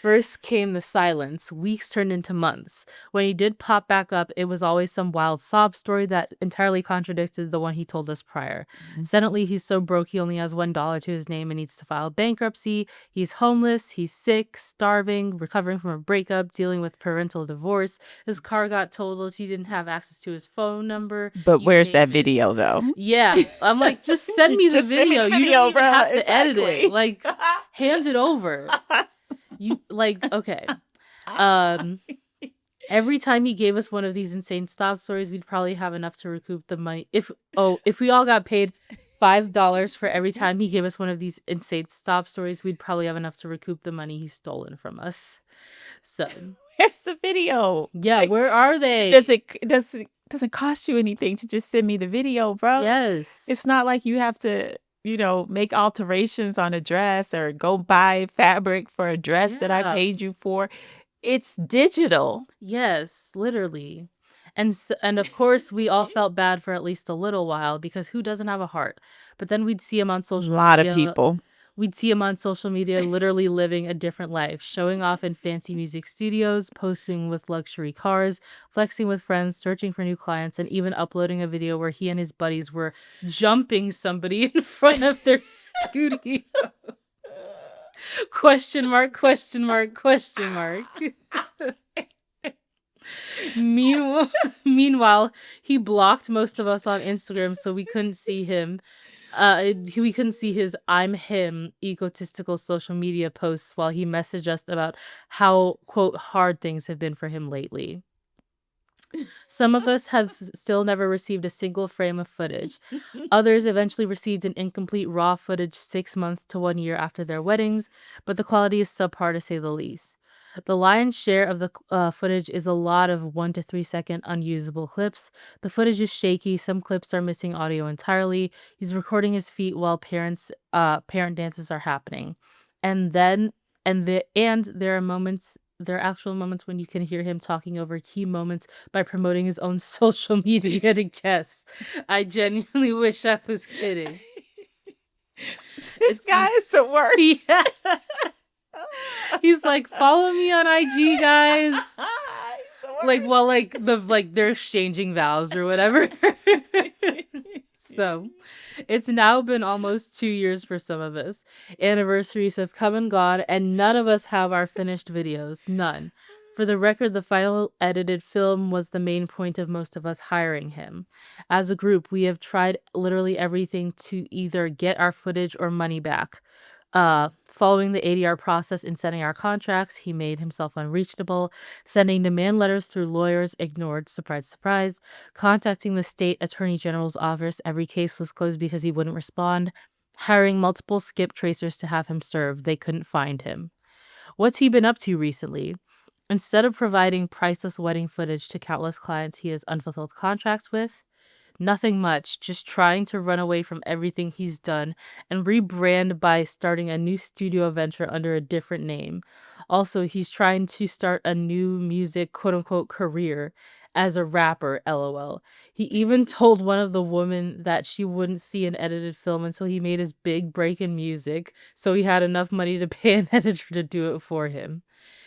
first came the silence. Weeks turned into months. When he did pop back up, it was always some wild sob story that entirely contradicted the one he told us prior. Suddenly, he's so broke he only has $1 to his name and needs to file bankruptcy. He's homeless, he's sick, starving, recovering from a breakup, dealing with parental divorce. His car got totaled. He didn't have access to his phone number. But You where's that name it. video, though? Yeah. I'm like, just send me the Just send me video. the You video, don't even bro. have to edit Exactly. it. Like, hand it over. You like, okay. Every time he gave us one of these insane stop stories, we'd probably have enough to recoup the money. If we all got paid $5 for every time he gave us one of these insane stop stories, we'd probably have enough to recoup the money he's stolen from us. So Where's the video? yeah, Like, where are they? doesn't cost you anything to just send me the video, bro. Yes. It's not like you have to, make alterations on a dress or go buy fabric for a dress that I Yeah. paid you for. It's digital. Yes, literally. And of course, we all felt bad for at least a little while because who doesn't have a heart? But then we'd see him on A social lot of media. people. We'd see him on social media literally living a different life, showing off in fancy music studios, posting with luxury cars, flexing with friends, searching for new clients, and even uploading a video where he and his buddies were jumping somebody in front of their studio. Question mark, question mark, question mark. Meanwhile, he blocked most of us on Instagram so we couldn't see him. We couldn't see his "I'm him" egotistical social media posts while he messaged us about how, quote, hard things have been for him lately. Some of us have still never received a single frame of footage. Others eventually received an incomplete raw footage 6 months to 1 year after their weddings, but the quality is subpar to say the least. The lion's share of the footage is a lot of 1 to 3 second unusable clips. The footage is shaky. Some clips are missing audio entirely. He's recording his feet while parent dances are happening. And then there are actual moments when you can hear him talking over key moments by promoting his own social media to guests. I genuinely wish I was kidding. This guy is the worst. Yeah. He's like, follow me on IG, guys. Like, well, they're exchanging vows or whatever. So, it's now been almost 2 years for some of us. Anniversaries have come and gone, and none of us have our finished videos. None. For the record, the final edited film was the main point of most of us hiring him. As a group, we have tried literally everything to either get our footage or money back. Following the ADR process in sending our contracts, he made himself unreachable, sending demand letters through lawyers, ignored, surprise, surprise, contacting the state attorney general's office, every case was closed because he wouldn't respond, hiring multiple skip tracers to have him served, they couldn't find him. What's he been up to recently? Instead of providing priceless wedding footage to countless clients he has unfulfilled contracts with, nothing much, just trying to run away from everything he's done and rebrand by starting a new studio venture under a different name. Also, he's trying to start a new music quote-unquote career as a rapper, lol. He even told one of the women that she wouldn't see an edited film until he made his big break in music, so he had enough money to pay an editor to do it for him.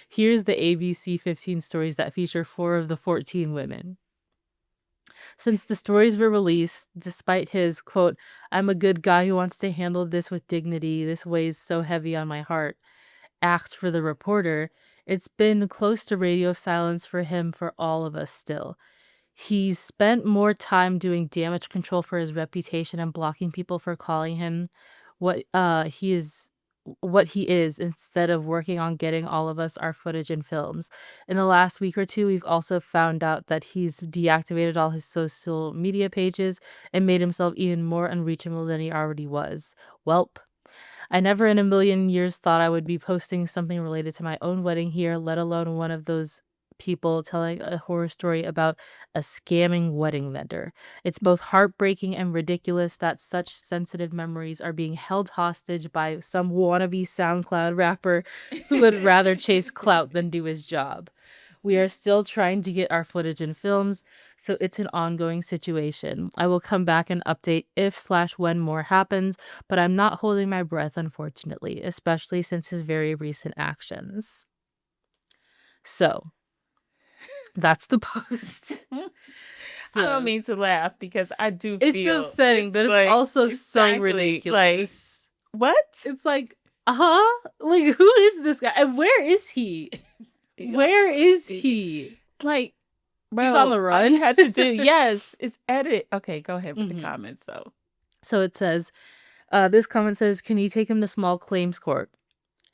Here's the ABC 15 stories that feature 4 of the 14 women. Since the stories were released, despite his, quote, "I'm a good guy who wants to handle this with dignity, this weighs so heavy on my heart," act for the reporter, it's been close to radio silence for him for all of us still. He's spent more time doing damage control for his reputation and blocking people for calling him what he is instead of working on getting all of us our footage and films. In the last week or two, we've also found out that he's deactivated all his social media pages and made himself even more unreachable than he already was. Welp. I never in a million years thought I would be posting something related to my own wedding here, let alone one of those people telling a horror story about a scamming wedding vendor. It's both heartbreaking and ridiculous that such sensitive memories are being held hostage by some wannabe SoundCloud rapper who would rather chase clout than do his job. We are still trying to get our footage and films, so it's an ongoing situation. I will come back and update if/when more happens, but I'm not holding my breath, unfortunately, especially since his very recent actions. So, that's the post. I don't mean to laugh because I do It's feel upsetting, but it's also so ridiculous. What? It's like, like, who is this guy? And where is he? Where is he? Like, bro, he's on the run. All you had to do, yes, is edit. Okay, go ahead with the comments, though. So it says, this comment says, can you take him to small claims court?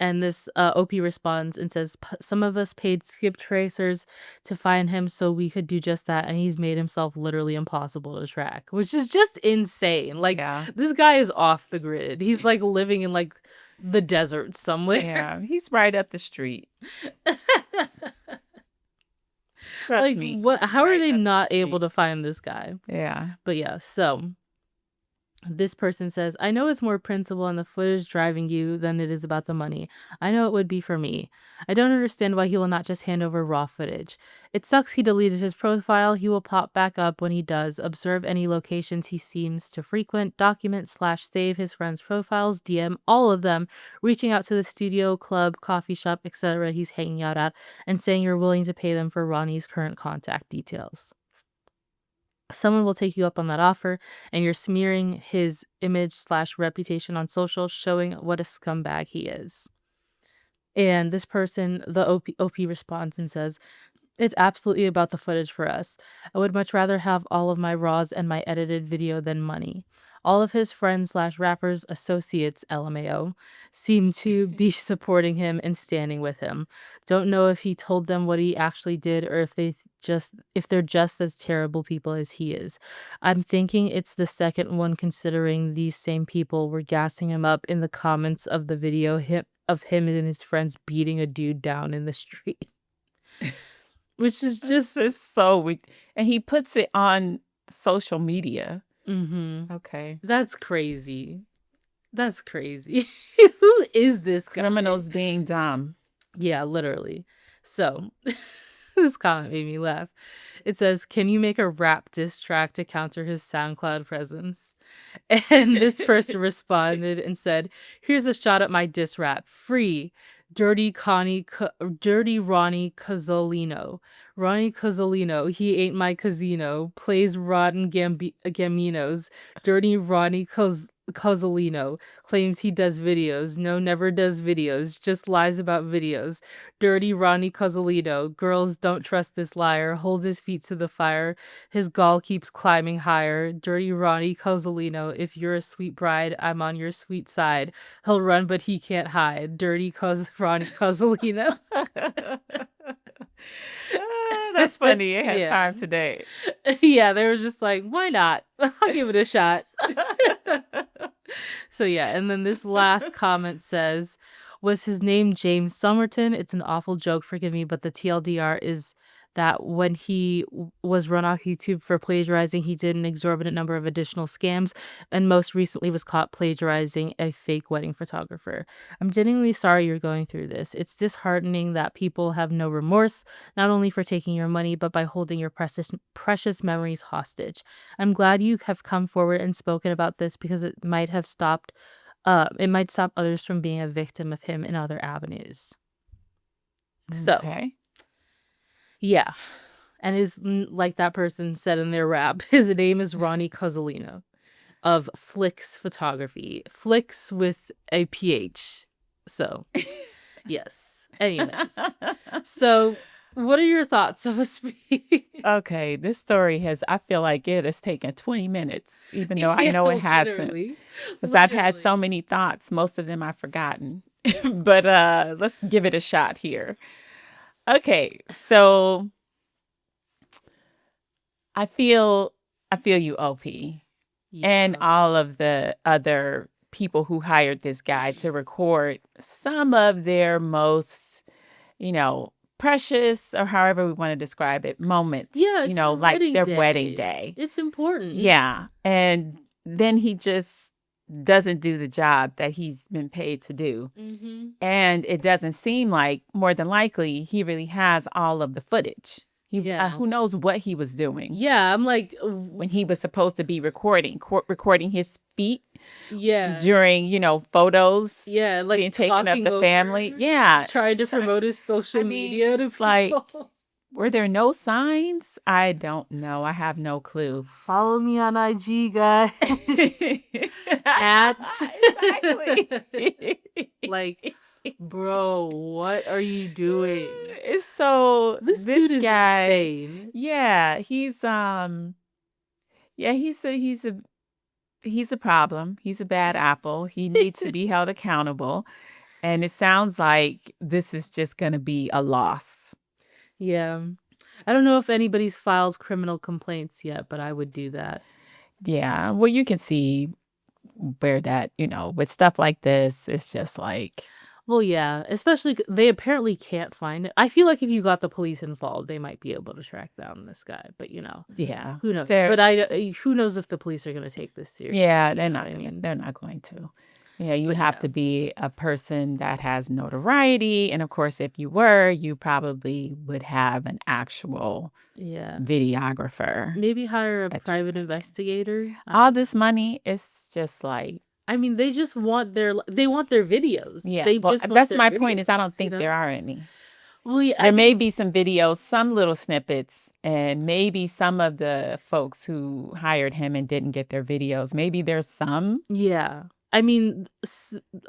And this OP responds and says, some of us paid skip tracers to find him so we could do just that. And he's made himself literally impossible to track, which is just insane. Like, this guy is off the grid. He's like living in like the desert somewhere. Yeah, he's right up the street. Trust like, me. How are they not able to find this guy? Yeah. But yeah, so this person says, I know it's more principle and the footage driving you than it is about the money. I know it would be for me. I don't understand why he will not just hand over raw footage. It sucks he deleted his profile. He will pop back up when he does. Observe any locations he seems to frequent. Document/save his friends' profiles. DM all of them. Reaching out to the studio, club, coffee shop, etc. he's hanging out at. And saying you're willing to pay them for Ronnie's current contact details. Someone will take you up on that offer, and you're smearing his image/reputation on social, showing what a scumbag he is. And this person, the OP responds and says, it's absolutely about the footage for us. I would much rather have all of my raws and my edited video than money. All of his friends/rappers, associates, LMAO, seem to be supporting him and standing with him. Don't know if he told them what he actually did or if they're just as terrible people as he is. I'm thinking it's the second one, considering these same people were gassing him up in the comments of the video of him and his friends beating a dude down in the street. Which is just so weird. And he puts it on social media. Okay. That's crazy. That's crazy. Who is this guy? Criminals being dumb. Yeah, literally. So this comment made me laugh. It says, can you make a rap diss track to counter his SoundCloud presence? And this person responded and said, here's a shot at my diss rap. Free. Dirty Ronnie Cozzolino. Ronnie Cozzolino, he ain't my casino. Plays rotten gaminos. Dirty Ronnie Cozzolino claims he does videos. No, never does videos. Just lies about videos. Dirty Ronnie Cozzolino. Girls don't trust this liar. Hold his feet to the fire. His gall keeps climbing higher. Dirty Ronnie Cozzolino. If you're a sweet bride, I'm on your sweet side. He'll run, but he can't hide. Dirty Ronnie Cozzolino. That's funny. It had time today. Yeah, they were just like, why not? I'll give it a shot. So yeah, and then this last comment says, was his name James Somerton? It's an awful joke, forgive me, but the TLDR is that when he was run off YouTube for plagiarizing, he did an exorbitant number of additional scams, and most recently was caught plagiarizing a fake wedding photographer. I'm genuinely sorry you're going through this. It's disheartening that people have no remorse, not only for taking your money, but by holding your precious memories hostage. I'm glad you have come forward and spoken about this because it might stop others from being a victim of him in other avenues. So. Okay. Yeah. And like that person said in their rap, his name is Ronnie Cozzolino of Flicks Photography. Flicks with a PH. So, yes. Anyways. So, What are your thoughts, so to speak? Okay, this story I feel like it has taken 20 minutes, even though I know it hasn't. Literally. Because I've had so many thoughts. Most of them I've forgotten. But let's give it a shot here. Okay, so I feel you, OP, and Yeah. all of the other people who hired this guy to record some of their most, precious, or however we want to describe it, moments. Yeah, it's their like wedding their day. wedding day. It's important. Yeah, and then he just doesn't do the job that he's been paid to do. Mm-hmm. And it doesn't seem like, more than likely, he really has all of the footage. Who knows what he was doing? Yeah, I'm like, when he was supposed to be recording his feet. Yeah. During, photos. Yeah, like being taken of the family. Yeah. Trying to promote his social media to people. Like, were there no signs? I don't know. I have no clue. Follow me on IG, guys. Exactly. Like, bro, what are you doing? It's so this dude is guy, insane. Yeah, he's he's a problem. He's a bad apple. He needs to be held accountable. And it sounds like this is just going to be a loss. Yeah. I don't know if anybody's filed criminal complaints yet, but I would do that. Yeah. Well, you can see where that, with stuff like this, it's just like. Well, yeah, especially they apparently can't find it. I feel like if you got the police involved, they might be able to track down this guy. But yeah, who knows? But who knows if the police are going to take this seriously? Yeah, they're not. They're not going to. Yeah, you have to be a person that has notoriety, and of course, if you were, you probably would have an actual videographer. Maybe hire a private investigator. All this money is just like. I mean, they just want their videos. Yeah, that's my point. Is I don't think there are any. Well, yeah, there may be some videos, some little snippets, and maybe some of the folks who hired him and didn't get their videos. Maybe there's some. Yeah. I mean,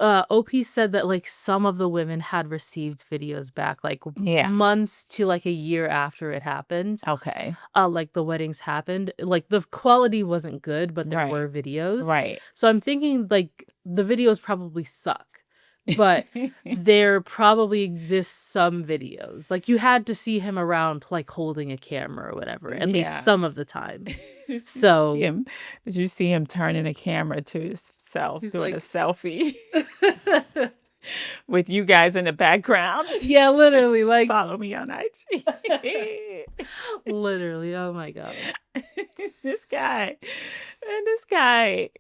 OP said that like some of the women had received videos back like months to like a year after it happened. Okay. Like the weddings happened. Like the quality wasn't good, but there were videos. Right. So I'm thinking like the videos probably suck. But there probably exists some videos. Like you had to see him around like holding a camera or whatever, at least some of the time. So did you see him turning the camera to himself, doing a selfie with you guys in the background? Yeah, literally. Like follow me on IG. Literally. Oh my God. This guy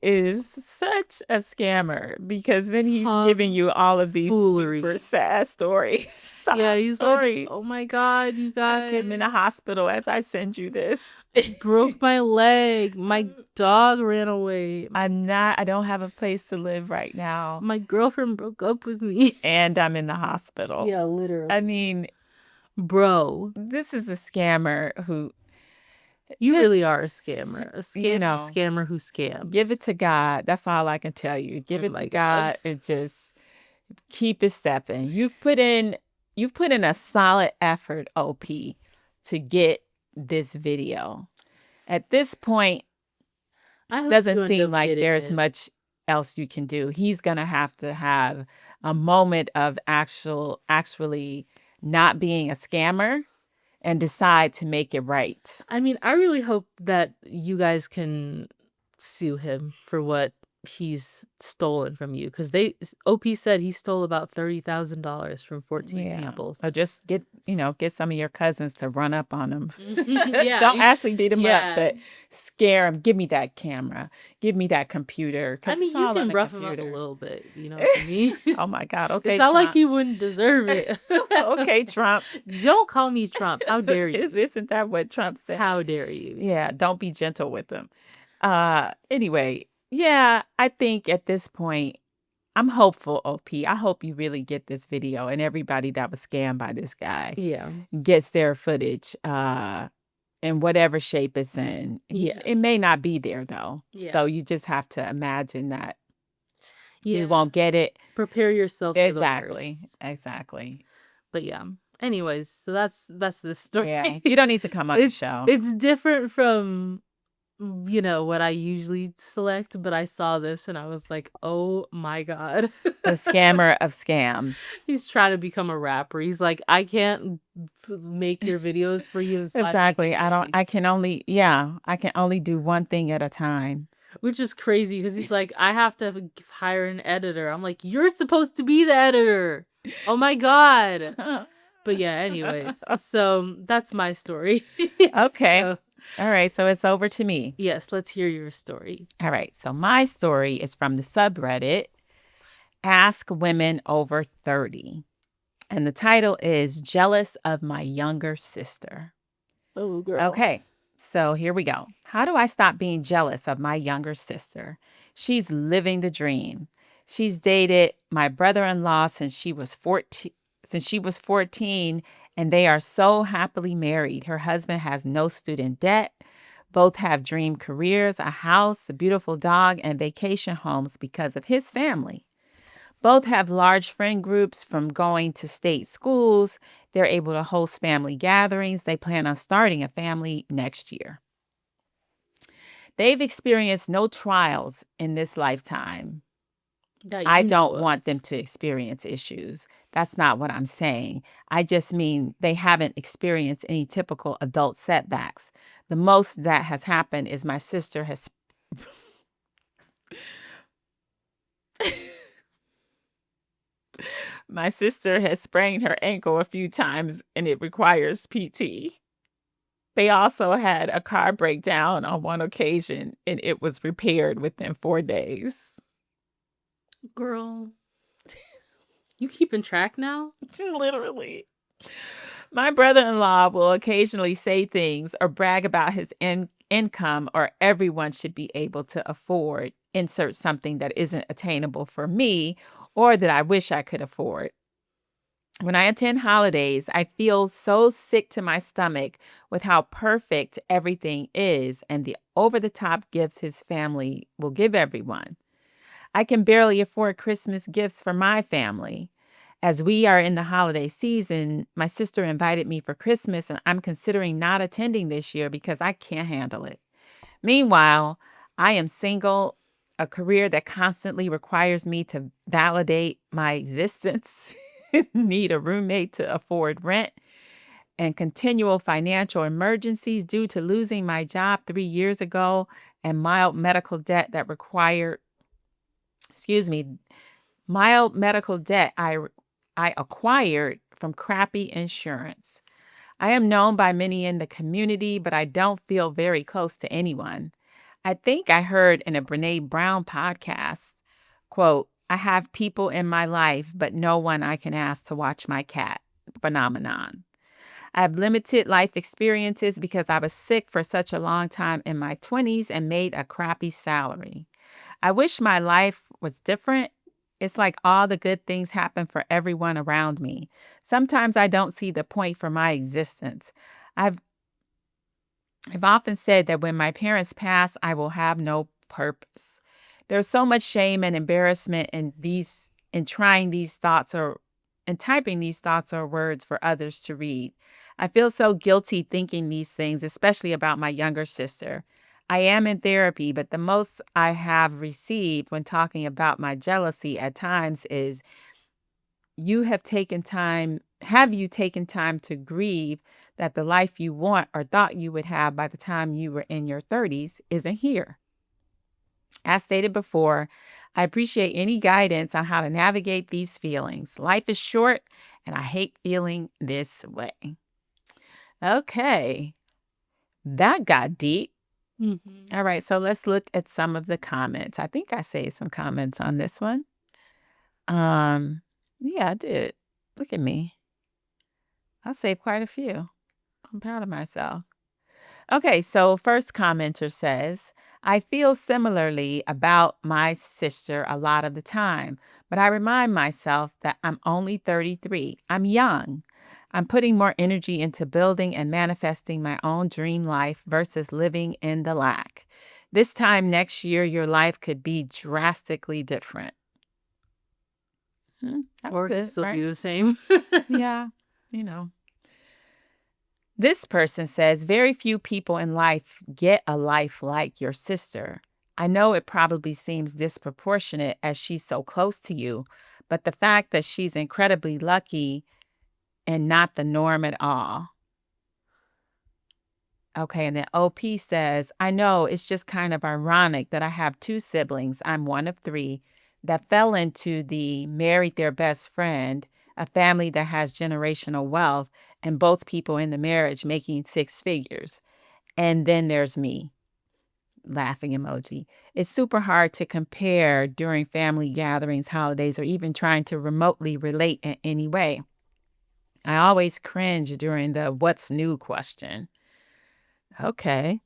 is such a scammer, because then he's giving you all of these super sad stories. He's like, oh my God, you guys. I'm in the hospital as I send you this. Broke my leg. My dog ran away. I don't have a place to live right now. My girlfriend broke up with me. And I'm in the hospital. Yeah, literally. I mean, bro, this is a scammer who. You really are a scammer. A scammer who scams. Give it to God. That's all I can tell you. Give it to God and just keep it stepping. You've put in a solid effort, OP, to get this video. At this point, doesn't seem like there's much else you can do. He's gonna have to have a moment of actually not being a scammer and decide to make it right. I mean, I really hope that you guys can sue him for what he's stolen from you, because OP said he stole about $30,000 from 14 people. So just get some of your cousins to run up on him. Don't actually beat him up, but scare him. Give me that camera. Give me that computer. I mean, you can rough him up a little bit. You know what I mean? Oh my God. Okay, it's not like he wouldn't deserve it. Okay, Trump. Don't call me Trump. How dare you? Isn't that what Trump said? How dare you? Yeah, don't be gentle with him. Anyway. Yeah, I think at this point, I'm hopeful, OP. I hope you really get this video, and everybody that was scammed by this guy gets their footage in whatever shape it's in. It may not be there, though. So you just have to imagine that you won't get it. Prepare yourself for the worst. Exactly. But yeah, Anyways, so that's this story. Yeah, you don't need to come on the show. It's different from, you know, what I usually select, but I saw this and I was like, oh my God. The scammer of scams. He's trying to become a rapper. He's like, I can't make your videos for you. So Exactly. I can only do one thing at a time. Which is crazy because he's like, I have to hire an editor. I'm like, you're supposed to be the editor. Oh my God. But yeah, anyways, so that's my story. Okay. So, all right. So it's over to me. Yes, let's hear your story. All right. So my story is from the subreddit, Ask Women Over 30. And the title is Jealous of My Younger Sister. Oh, girl. Okay. So here we go. How do I stop being jealous of my younger sister? She's living the dream. She's dated my brother-in-law since she was 14, and they are so happily married. Her husband has no student debt. Both have dream careers, a house, a beautiful dog, and vacation homes because of his family. Both have large friend groups from going to state schools. They're able to host family gatherings. They plan on starting a family next year. They've experienced no trials in this lifetime. I don't want them to experience issues. That's not what I'm saying. I just mean they haven't experienced any typical adult setbacks. The most that has happened is my sister has... My sister has sprained her ankle a few times and it requires PT. They also had a car breakdown on one occasion and it was repaired within 4 days. Girl, you keeping track now? Literally. My brother-in-law will occasionally say things or brag about his income or everyone should be able to afford, insert something that isn't attainable for me or that I wish I could afford. When I attend holidays, I feel so sick to my stomach with how perfect everything is and the over-the-top gifts his family will give everyone. I can barely afford Christmas gifts for my family. As we are in the holiday season, my sister invited me for Christmas and I'm considering not attending this year because I can't handle it. Meanwhile, I am single, a career that constantly requires me to validate my existence, need a roommate to afford rent, and continual financial emergencies due to losing my job 3 years ago and mild medical debt I acquired from crappy insurance. I am known by many in the community, but I don't feel very close to anyone. I think I heard in a Brene Brown podcast, quote, I have people in my life, but no one I can ask to watch my cat phenomenon. I have limited life experiences because I was sick for such a long time in my 20s and made a crappy salary. I wish my life was different. It's like all the good things happen for everyone around me. Sometimes I don't see the point for my existence. I've often said that when my parents pass, I will have no purpose. There's so much shame and embarrassment in typing these thoughts or words for others to read. I feel so guilty thinking these things, especially about my younger sister. I am in therapy, but the most I have received when talking about my jealousy at times is, have you taken time to grieve that the life you want or thought you would have by the time you were in your 30s isn't here? As stated before, I appreciate any guidance on how to navigate these feelings. Life is short, and I hate feeling this way. Okay, that got deep. Mm-hmm. All right, so let's look at some of the comments. I think I saved some comments on this one. Yeah, I did. Look at me. I saved quite a few. I'm proud of myself. Okay, so first commenter says, I feel similarly about my sister a lot of the time, but I remind myself that I'm only 33. I'm young. I'm putting more energy into building and manifesting my own dream life versus living in the lack. This time next year, your life could be drastically different. Or good, could still right? be the same. Yeah. you know. This person says, very few people in life get a life like your sister. I know it probably seems disproportionate as she's so close to you, but the fact that she's incredibly lucky and not the norm at all. Okay, and then OP says, I know it's just kind of ironic that I have two siblings, I'm one of three, that fell into the married their best friend, a family that has generational wealth, and both people in the marriage making six figures. And then there's me, laughing emoji. It's super hard to compare during family gatherings, holidays, or even trying to remotely relate in any way. I always cringe during the what's new question. Okay.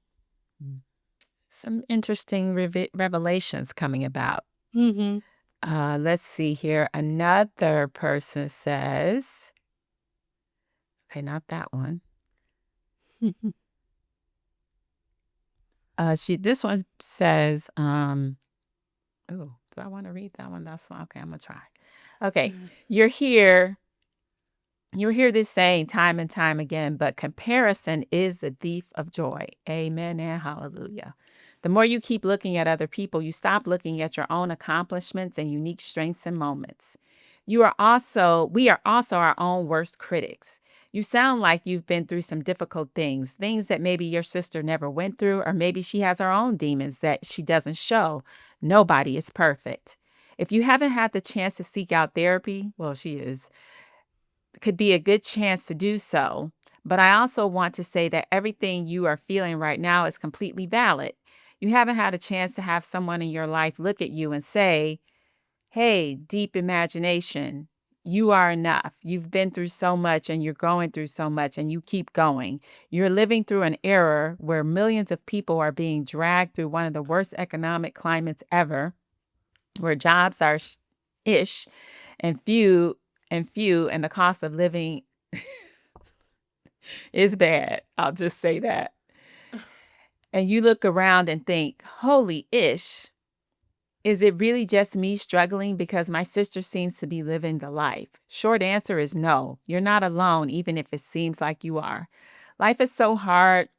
Some interesting revelations coming about. Mm-hmm. Let's see here. Another person says, okay, not that one. This one says, oh, do I want to read that one? That's okay. I'm gonna try. Okay, you're here. You hear this saying time and time again, but comparison is the thief of joy. Amen and hallelujah. The more you keep looking at other people, you stop looking at your own accomplishments and unique strengths and moments. We are also our own worst critics. You sound like you've been through some difficult things that maybe your sister never went through, or maybe she has her own demons that she doesn't show. Nobody is perfect. If you haven't had the chance to seek out therapy, well, could be a good chance to do so. But I also want to say that everything you are feeling right now is completely valid. You haven't had a chance to have someone in your life look at you and say, hey, deep imagination, you are enough. You've been through so much and you're going through so much and you keep going. You're living through an era where millions of people are being dragged through one of the worst economic climates ever, where jobs are ish and few, and the cost of living is bad. I'll just say that. And you look around and think, holy ish, is it really just me struggling because my sister seems to be living the life? Short answer is no. You're not alone, even if it seems like you are. Life is so hard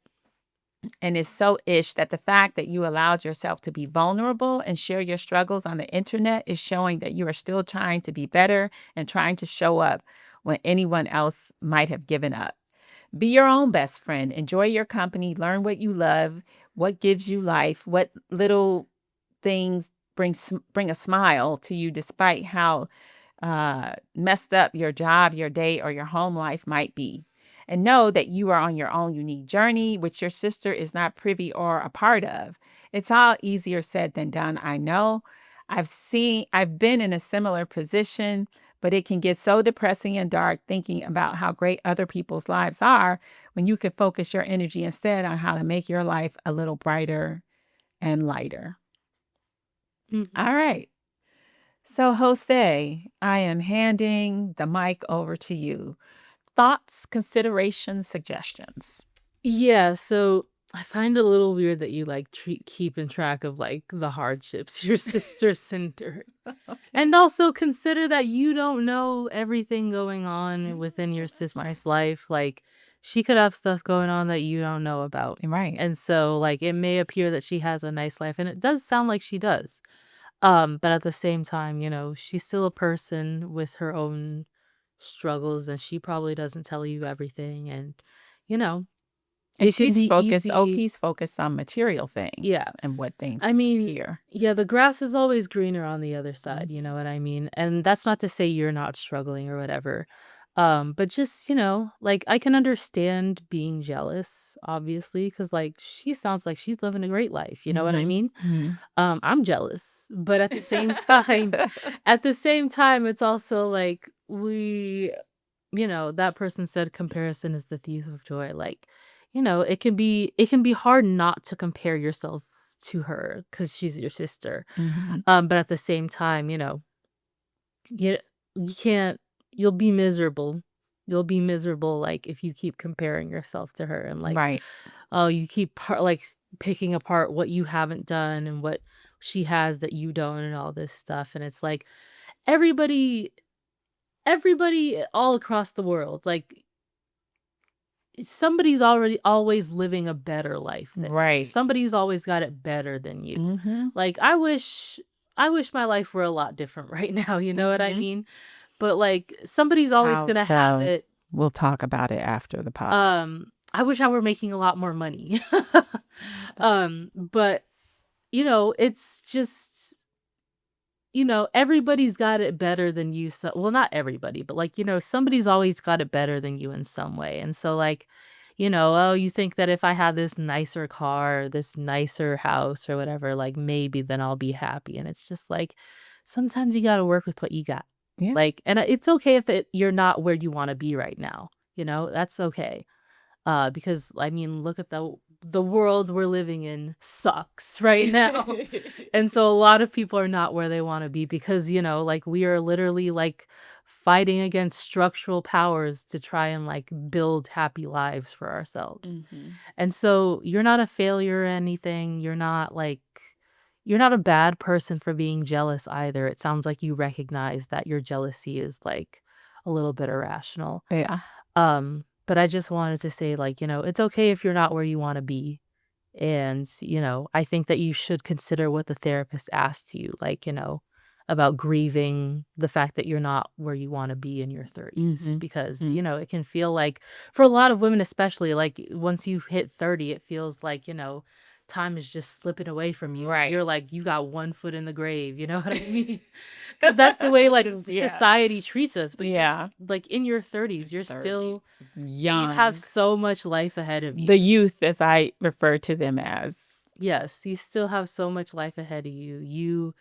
and is so ish that the fact that you allowed yourself to be vulnerable and share your struggles on the internet is showing that you are still trying to be better and trying to show up when anyone else might have given up. Be your own best friend. Enjoy your company. Learn what you love, what gives you life, what little things bring a smile to you despite how messed up your job, your day, or your home life might be. And know that you are on your own unique journey, which your sister is not privy or a part of. It's all easier said than done, I know. I've been in a similar position, but it can get so depressing and dark thinking about how great other people's lives are when you can focus your energy instead on how to make your life a little brighter and lighter. Mm-hmm. All right. So, Jose, I am handing the mic over to you. Thoughts, considerations, suggestions. Yeah, so I find it a little weird that you like keeping track of like the hardships your sister's endured. And also consider that you don't know everything going on within your sister's life. Like she could have stuff going on that you don't know about. Right. And so like it may appear that she has a nice life and it does sound like she does. But at the same time, she's still a person with her own struggles and she probably doesn't tell you everything and you know, And it can be easy. OP's focused on material things Yeah. and what things I mean, appear. yeah, the grass is always greener on the other side, you Mhm. know what I mean? And that's not to say you're not struggling or whatever. But just, like I can understand being jealous, obviously, because like she sounds like she's living a great life, you know what I Mhm. mean? Mhm. I'm jealous, but at the same time, it's also like that person said comparison is the thief of joy. Like, it can be hard not to compare yourself to her because she's your sister. Mhm. But at the same time, you you can't you'll be miserable. You'll be miserable like if you keep comparing yourself to her and like, Right. oh, you keep like picking apart what you haven't done and what she has that you don't and all this stuff. And it's like everybody everybody all across the world, like, somebody's always living a better life than you. Right. Somebody's always got it better than you. Mm-hmm. Like, I wish my life were a lot different right now, you know what I Mm-hmm. mean? But like, somebody's always How gonna have so? it. We'll talk about it after the pod. I wish I were making a lot more money. But it's just, everybody's got it better than you. So, well, not everybody, but like, somebody's always got it better than you in some way. And so like, oh, you think that if I had this nicer car, this nicer house or whatever, like maybe then I'll be happy. And it's just like, sometimes you got to work with what you got. Yeah. Like, and it's okay if you're not where you want to be right now. That's okay. Because I mean, look at the world we're living in sucks right now. And so a lot of people are not where they want to be because, like we are literally like fighting against structural powers to try and like build happy lives for ourselves. Mm-hmm. And so you're not a failure or anything. You're not a bad person for being jealous either. It sounds like you recognize that your jealousy is like a little bit irrational. Yeah. But I just wanted to say, like, it's okay if you're not where you want to be. And, I think that you should consider what the therapist asked you, like, about grieving the fact that you're not where you want to be in your 30s. Mm-hmm. Because, it can feel like, for a lot of women especially, like, once you hit 30, it feels like, time is just slipping away from you. Right. You're like, you got one foot in the grave, you know what I mean? Because that's the way, like, society treats us. But like, in your 30s, you're still young. You have so much life ahead of you. The youth, as I refer to them as. Yes, you still have so much life ahead of you. You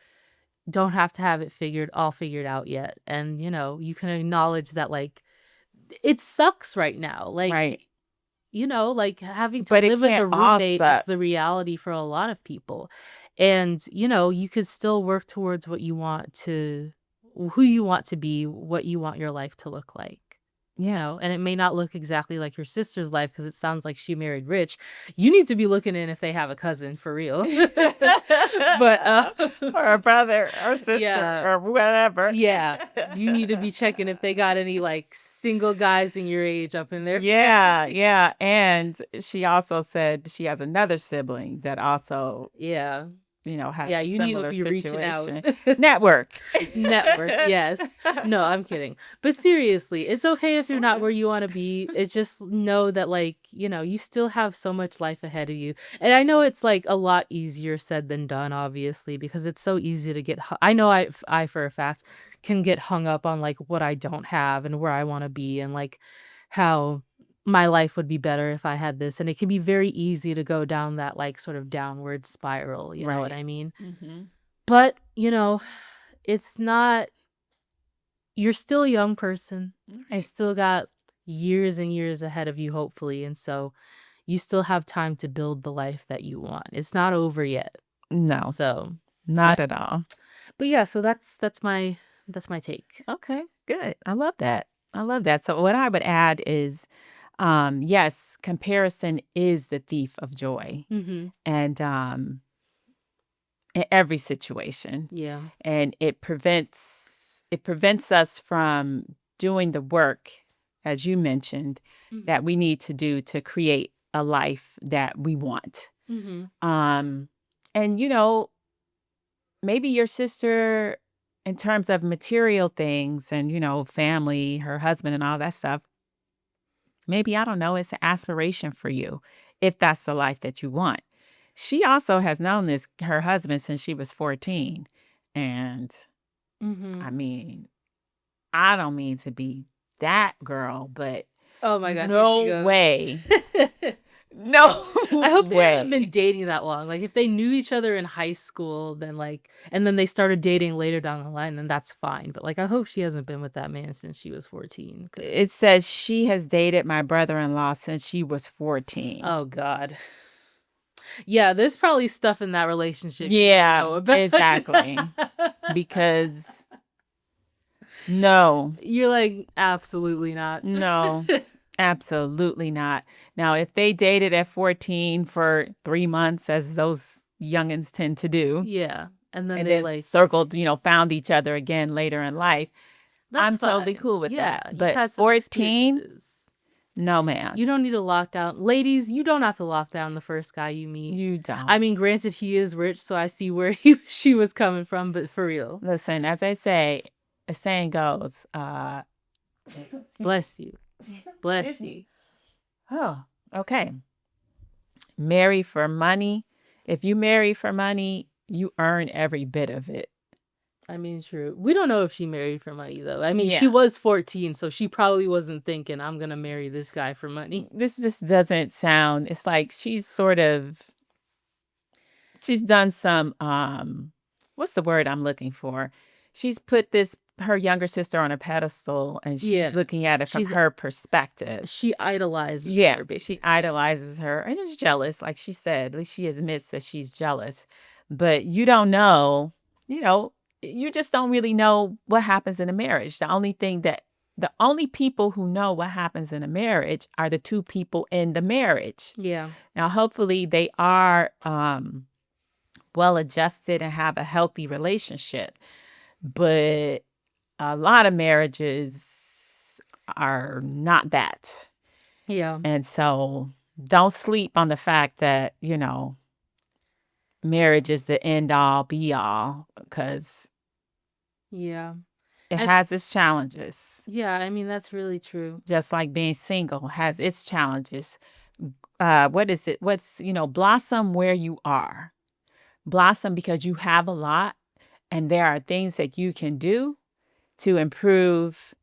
don't have to have it all figured out yet. And, you can acknowledge that, like, it sucks right now. Like, right. Like having to live with a roommate is the reality for a lot of people. And, you could still work towards who you want to be, what you want your life to look like. And it may not look exactly like your sister's life because it sounds like she married rich. You need to be looking in if they have a cousin for real. But or a brother or sister or whatever. Yeah. You need to be checking if they got any like single guys in your age up in there. Yeah, yeah. And she also said she has another sibling that also has a you similar need to be situation. Reaching out. Network, yes. No, I'm kidding. But seriously, it's okay if you're not where you want to be. It's just know that, like, you still have so much life ahead of you. And I know it's like a lot easier said than done, obviously, because it's so easy to get. I know I for a fact can get hung up on like what I don't have and where I want to be and like how my life would be better if I had this. And it can be very easy to go down that like sort of downward spiral. You know what I mean? Mm-hmm. But, it's not, you're still a young person. I still got years and years ahead of you, hopefully. And so you still have time to build the life that you want. It's not over yet. No. So not at all. But yeah, so that's my take. Okay, good. I love that. So what I would add is, yes, comparison is the thief of joy. Mm-hmm. And in every situation. Yeah. And it prevents us from doing the work, as you mentioned, that we need to do to create a life that we want. Mm-hmm. And maybe your sister, in terms of material things and family, her husband and all that stuff, maybe, I don't know, it's an aspiration for you if that's the life that you want. She also has known her husband since she was 14. And I mean, I don't mean to be that girl, but oh my gosh, no way. No I hope they haven't been dating that long. Like, if they knew each other in high school, then and then they started dating later down the line, then that's fine. But like, I hope she hasn't been with that man since she was 14. It says she has dated my brother-in-law since she was 14. Oh God. Yeah, there's probably stuff in that relationship. Yeah, exactly. Because no. You're like, absolutely not. No. Absolutely not. Now, if they dated at 14 for 3 months, as those youngins tend to do. Yeah. And then they circled, found each other again later in life. I'm totally fine. cool with Yeah, that. you've But had some 14, experiences. no, man. You don't need to lock down. Ladies, you don't have to lock down the first guy you meet. You don't. I mean, granted, he is rich, so I see where she was coming from, but for real. Listen, as I say, a saying goes, Bless you. Bless you. Oh, okay. Marry for money. If you marry for money, you earn every bit of it. I mean, true. We don't know if she married for money, though. I mean, Yeah. she was 14, so she probably wasn't thinking, I'm going to marry this guy for money. This just doesn't sound, it's like she's done some, what's the word I'm looking for? She's put her younger sister on a pedestal and she's looking at it from her perspective. She idolizes her, basically. She idolizes her and is jealous, like she said. At least she admits that she's jealous. But you don't know, you just don't really know what happens in a marriage. The only people who know what happens in a marriage are the two people in the marriage. Yeah. Now, hopefully they are well adjusted and have a healthy relationship. But a lot of marriages are not that. Yeah. And so don't sleep on the fact that, marriage is the end all be all, because it has its challenges. Yeah, I mean, that's really true. Just like being single has its challenges. What is it? Blossom where you are. Blossom because you have a lot and there are things that you can do to improve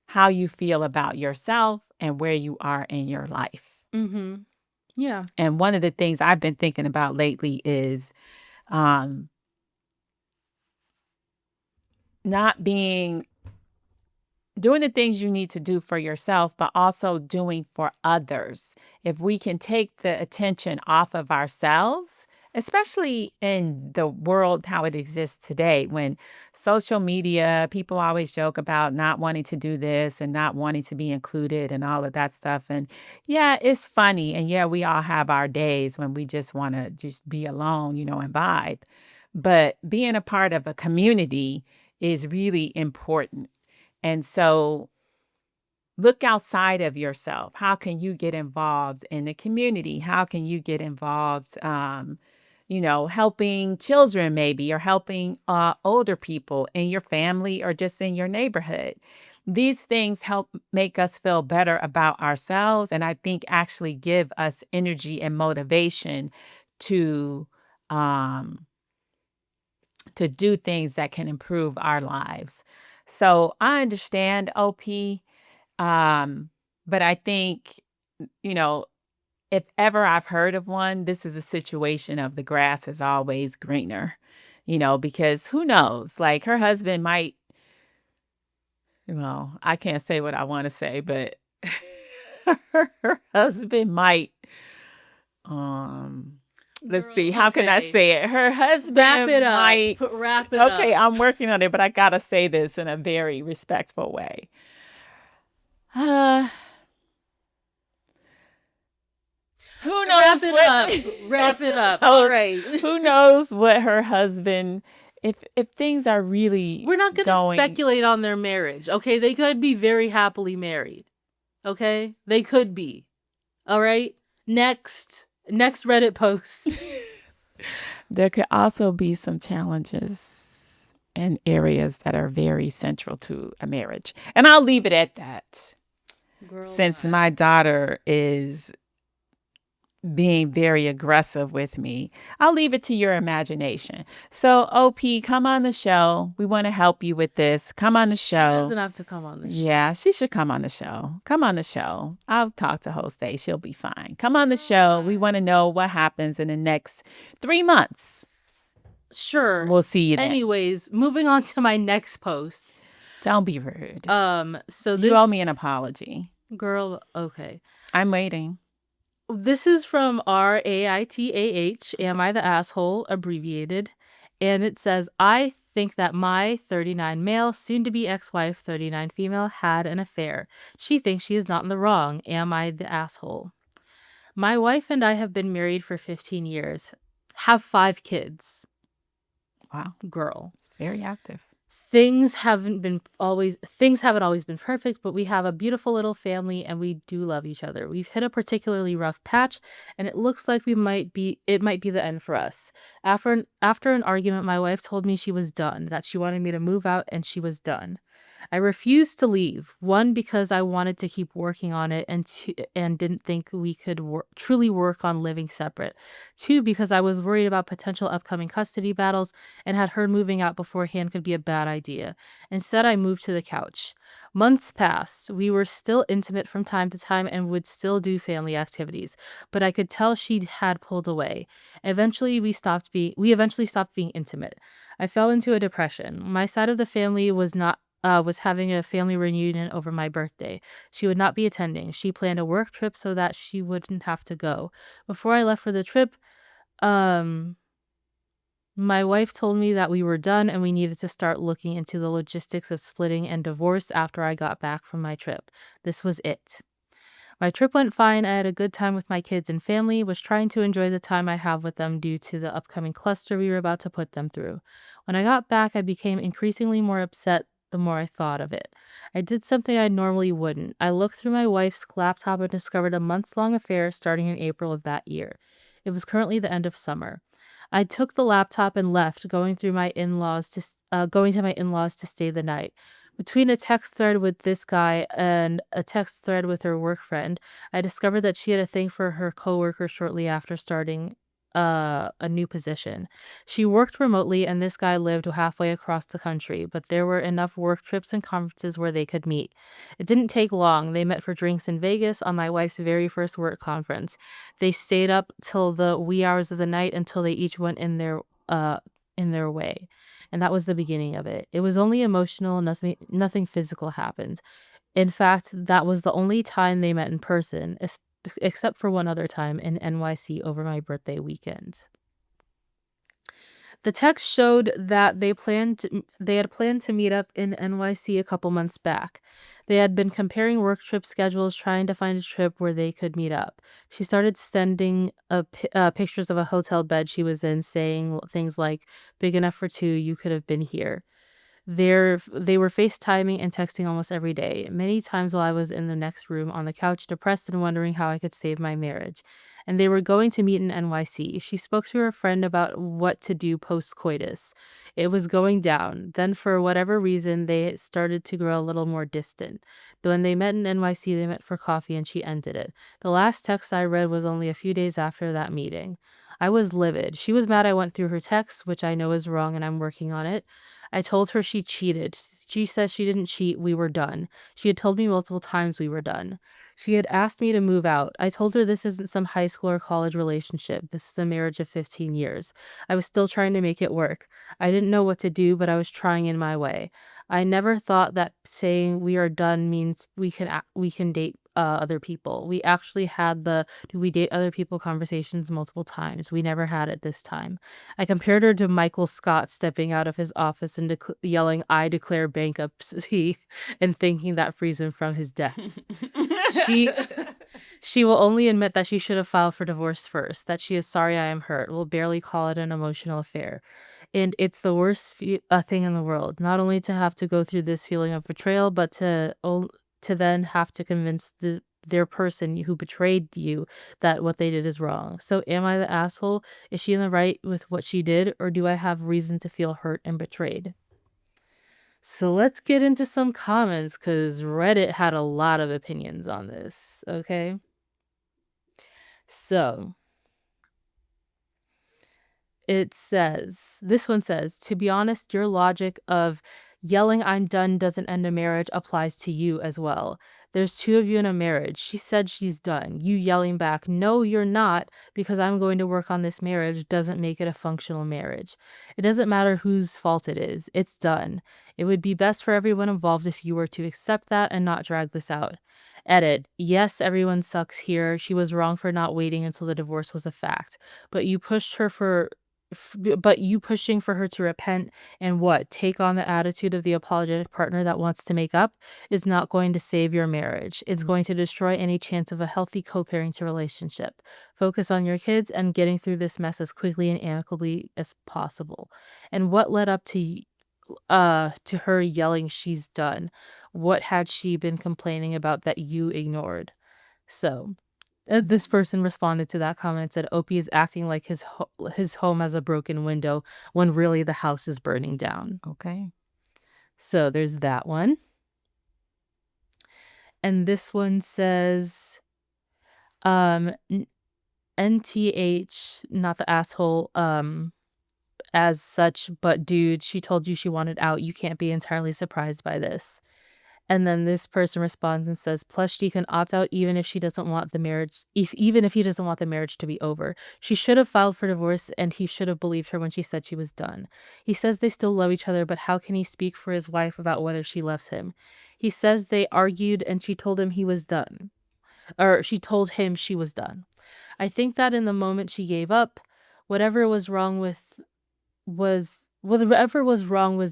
how you feel about yourself and where you are in your life. Mm-hmm. Yeah. And one of the things I've been thinking about lately is doing the things you need to do for yourself, but also doing for others. If we can take the attention off of ourselves, especially in the world how it exists today, when social media, people always joke about not wanting to do this and not wanting to be included and all of that stuff. And yeah, it's funny. And yeah, we all have our days when we just want to just be alone, and vibe. But being a part of a community is really important. And so look outside of yourself. How can you get involved in the community? How can you get involved, helping children maybe, or helping older people in your family or just in your neighborhood? These things help make us feel better about ourselves, and I think actually give us energy and motivation to do things that can improve our lives. So I understand OP, but I think, if ever I've heard of one, this is a situation of the grass is always greener, because who knows? Like her husband might, I can't say what I want to say, but her husband might, let's see. How can I say it? Her husband Wrap it up. might. Wrap it up. Okay, I'm working on it, but I gotta say this in a very respectful way. Who knows? Wrap it up. All right. Who knows what her husband? If things are really, we're not going to speculate on their marriage. Okay, they could be very happily married. Okay, they could be. All right. Next Reddit post. There could also be some challenges in areas that are very central to a marriage. And I'll leave it at that. Since my daughter is being very aggressive with me, I'll leave it to your imagination. So, OP, come on the show. We want to help you with this. Come on the show. She doesn't have to come on the show. Yeah, she should come on the show. Come on the show. I'll talk to Jose. She'll be fine. Come on the show. We want to know what happens in the next 3 months. Sure. We'll see you then. Anyways, moving on to my next post. Don't be rude. So you owe me an apology. Girl, okay. I'm waiting. This is from RAITAH, Am I the Asshole, abbreviated. And it says, I think that my 39 male, soon-to-be ex-wife, 39 female, had an affair. She thinks she is not in the wrong. Am I the asshole? My wife and I have been married for 15 years. Have 5 kids. Wow. Girl. It's very active. Things haven't always been perfect, but we have a beautiful little family and we do love each other. We've hit a particularly rough patch and it looks like it might be the end for us. After an argument, my wife told me she was done, that she wanted me to move out and she was done. I refused to leave. One, because I wanted to keep working on it, and didn't think we could truly work on living separate. Two, because I was worried about potential upcoming custody battles and had heard moving out beforehand could be a bad idea. Instead, I moved to the couch. Months passed. We were still intimate from time to time and would still do family activities, but I could tell she had pulled away. We eventually stopped being intimate. I fell into a depression. My side of the family was having a family reunion over my birthday. She would not be attending. She planned a work trip so that she wouldn't have to go. Before I left for the trip, um my wife told me that we were done and we needed to start looking into the logistics of splitting and divorce after I got back from my trip. This was it. My trip went fine. I had a good time with my kids and family, was trying to enjoy the time I have with them due to the upcoming cluster we were about to put them through. When I got back, I became increasingly more upset the more I thought of it. I did something I normally wouldn't. I looked through my wife's laptop and discovered a months-long affair starting in April of that year. It was currently the end of summer. I took the laptop and left, going to my in-laws to stay the night. Between a text thread with this guy and a text thread with her work friend, I discovered that she had a thing for her coworker shortly after starting a new position. She worked remotely and this guy lived halfway across the country, but there were enough work trips and conferences where they could meet. It didn't take long. They met for drinks in Vegas on my wife's very first work conference. They stayed up till the wee hours of the night until they each went in their way. And that was the beginning of it. It was only emotional, nothing physical happened. In fact, that was the only time they met in person, except for one other time in NYC over my birthday weekend. The text showed that they had planned to meet up in NYC a couple months back. They had been comparing work trip schedules, trying to find a trip where they could meet up. She started sending pictures of a hotel bed she was in, saying things like, "Big enough for two, you could have been here." They were FaceTiming and texting almost every day, many times while I was in the next room on the couch, depressed and wondering how I could save my marriage. And they were going to meet in NYC. She spoke to her friend about what to do post coitus. It was going down. Then, for whatever reason, they started to grow a little more distant. When they met in NYC, they met for coffee and she ended it. The last text I read was only a few days after that meeting. I was livid. She was mad I went through her texts, which I know is wrong and I'm working on it. I told her she cheated. She said she didn't cheat. We were done. She had told me multiple times we were done. She had asked me to move out. I told her this isn't some high school or college relationship. This is a marriage of 15 years. I was still trying to make it work. I didn't know what to do, but I was trying in my way. I never thought that saying we are done means we can date other people. We actually had the "do we date other people" conversations multiple times. We never had it this time. I compared her to Michael Scott stepping out of his office and yelling, "I declare bankruptcy," and thinking that frees him from his debts. She she will only admit that she should have filed for divorce first, that she is sorry I am hurt, will barely call it an emotional affair. And it's the worst thing in the world, not only to have to go through this feeling of betrayal, but to then have to convince their person who betrayed you that what they did is wrong. So am I the asshole? Is she in the right with what she did, or do I have reason to feel hurt and betrayed? So let's get into some comments because Reddit had a lot of opinions on this. Okay. So this one says, to be honest, your logic of yelling "I'm done" doesn't end a marriage applies to you as well. There's two of you in a marriage. She said she's done. You yelling back, "No, you're not, because I'm going to work on this marriage," doesn't make it a functional marriage. It doesn't matter whose fault it is. It's done. It would be best for everyone involved if you were to accept that and not drag this out. Edit. Yes, everyone sucks here. She was wrong for not waiting until the divorce was a fact. But you pushed her for but you pushing for her to repent and take on the attitude of the apologetic partner that wants to make up is not going to save your marriage. It's going to destroy any chance of a healthy co-parenting relationship. Focus on your kids and getting through this mess as quickly and amicably as possible. And what led up to to her yelling she's done. What had she been complaining about that you ignored? So this person responded to that comment and said Opie is acting like his home has a broken window when really the house is burning down. Okay. So there's that one. And this one says NTH, not the asshole, as such, but dude, she told you she wanted out. You can't be entirely surprised by this. And then this person responds and says, plus she can opt out even if she doesn't want the marriage, even if he doesn't want the marriage to be over. She should have filed for divorce and he should have believed her when she said she was done. He says they still love each other, but how can he speak for his wife about whether she loves him? He says they argued and she told him he was done. Or she told him she was done. I think that in the moment she gave up, whatever was wrong was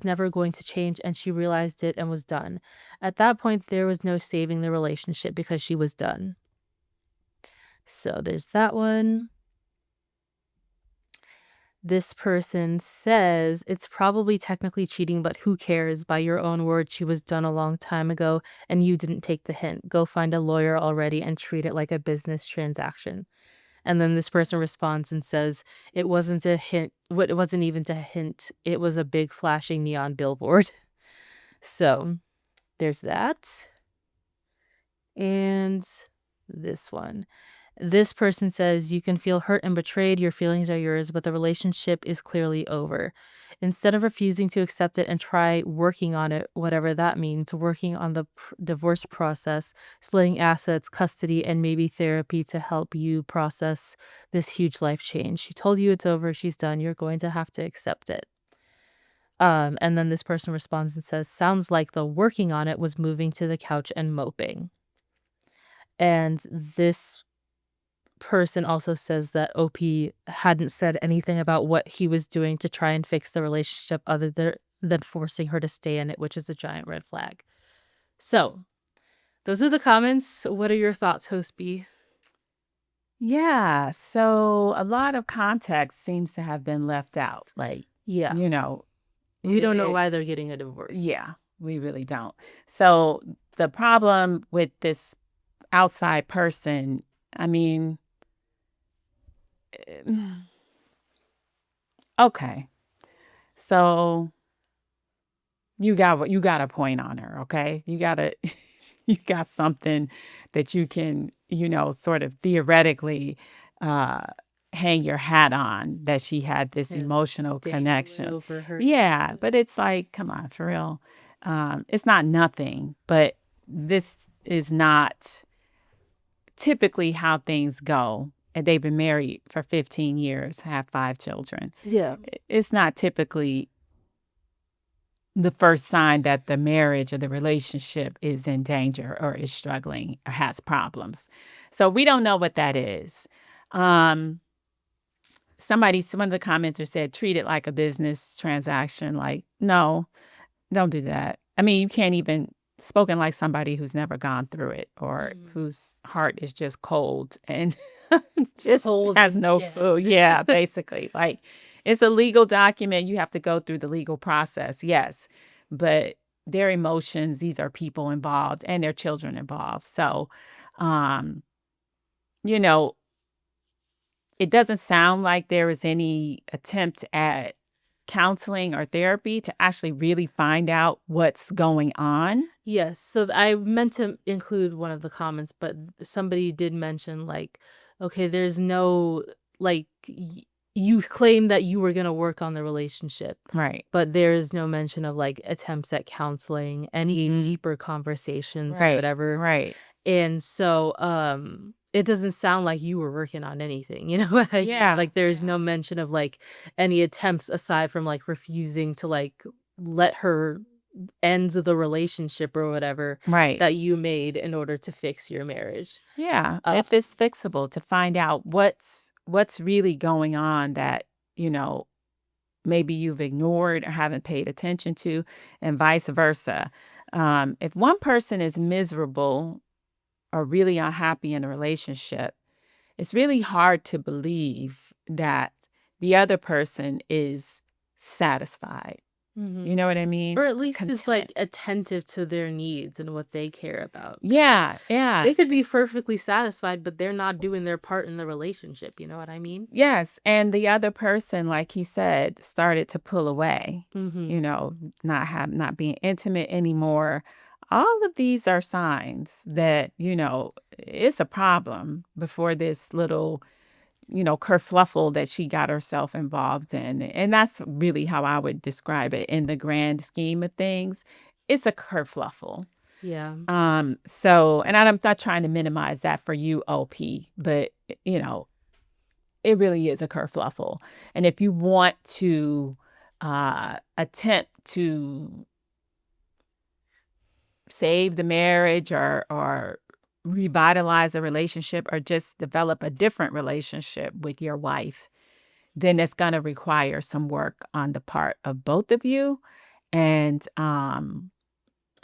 never going to change, and she realized it and was done. At that point, there was no saving the relationship because she was done. So there's that one. This person says it's probably technically cheating, but who cares? By your own words, she was done a long time ago, and you didn't take the hint. Go find a lawyer already and treat it like a business transaction. And then this person responds and says, it wasn't a hint. It wasn't even a hint. It was a big flashing neon billboard. So there's that. And this one. This person says, you can feel hurt and betrayed. Your feelings are yours, but the relationship is clearly over. Instead of refusing to accept it and try working on it, whatever that means, working on the divorce process, splitting assets, custody, and maybe therapy to help you process this huge life change. She told you it's over. She's done. You're going to have to accept it. And then this person responds and says, sounds like the working on it was moving to the couch and moping. And this person also says that OP hadn't said anything about what he was doing to try and fix the relationship other than forcing her to stay in it, which is a giant red flag. So those are the comments. What are your thoughts, Host B? Yeah, so a lot of context seems to have been left out. Like, Yeah. you know, We don't know why they're getting a divorce. Yeah, we really don't. So the problem with this outside person, I mean, okay. So you got a point on her, okay? You got something that you can, sort of theoretically hang your hat on, that she had this emotional connection. Over her. Yeah, but it's like, come on, for real. It's not nothing, but this is not typically how things go. And they've been married for 15 years, have 5 children. Yeah. It's not typically the first sign that the marriage or the relationship is in danger or is struggling or has problems. So we don't know what that is. Some of the commenters said, treat it like a business transaction. Like, no, don't do that. I mean, you can't even, spoken like somebody who's never gone through it, or whose heart is just cold and just cold has no clue. Yeah, basically. Like, it's a legal document. You have to go through the legal process. Yes. But their emotions, these are people involved and their children involved. So, it doesn't sound like there is any attempt at counseling or therapy to actually really find out what's going on. Yes. So I meant to include one of the comments, but somebody did mention, like, okay, there's no, like, you claim that you were going to work on the relationship. Right. But there is no mention of, like, attempts at counseling, any deeper conversations, or whatever. Right. And so it doesn't sound like you were working on anything, you know? Yeah. Like, there's no mention of, like, any attempts aside from, like, refusing to, like, let her end the relationship or whatever that you made in order to fix your marriage. Yeah. If it's fixable, to find out what's really going on that, maybe you've ignored or haven't paid attention to, and vice versa. If one person is miserable or really unhappy in a relationship, it's really hard to believe that the other person is satisfied. You know what I mean? Or at least is like Content. attentive to their needs and what they care about. Yeah. They could be perfectly satisfied, but they're not doing their part in the relationship. You know what I mean? Yes. And the other person, like he said, started to pull away, you know, not being intimate anymore. All of these are signs that, you know, it's a problem before this little, you know, kerfluffle that she got herself involved in. And that's really how I would describe it in the grand scheme of things. It's a kerfluffle. Yeah. So, and I'm not trying to minimize that for you, OP, but, you know, it really is a kerfluffle. And if you want to attempt to save the marriage or revitalize a relationship or just develop a different relationship with your wife, then it's going to require some work on the part of both of you. And I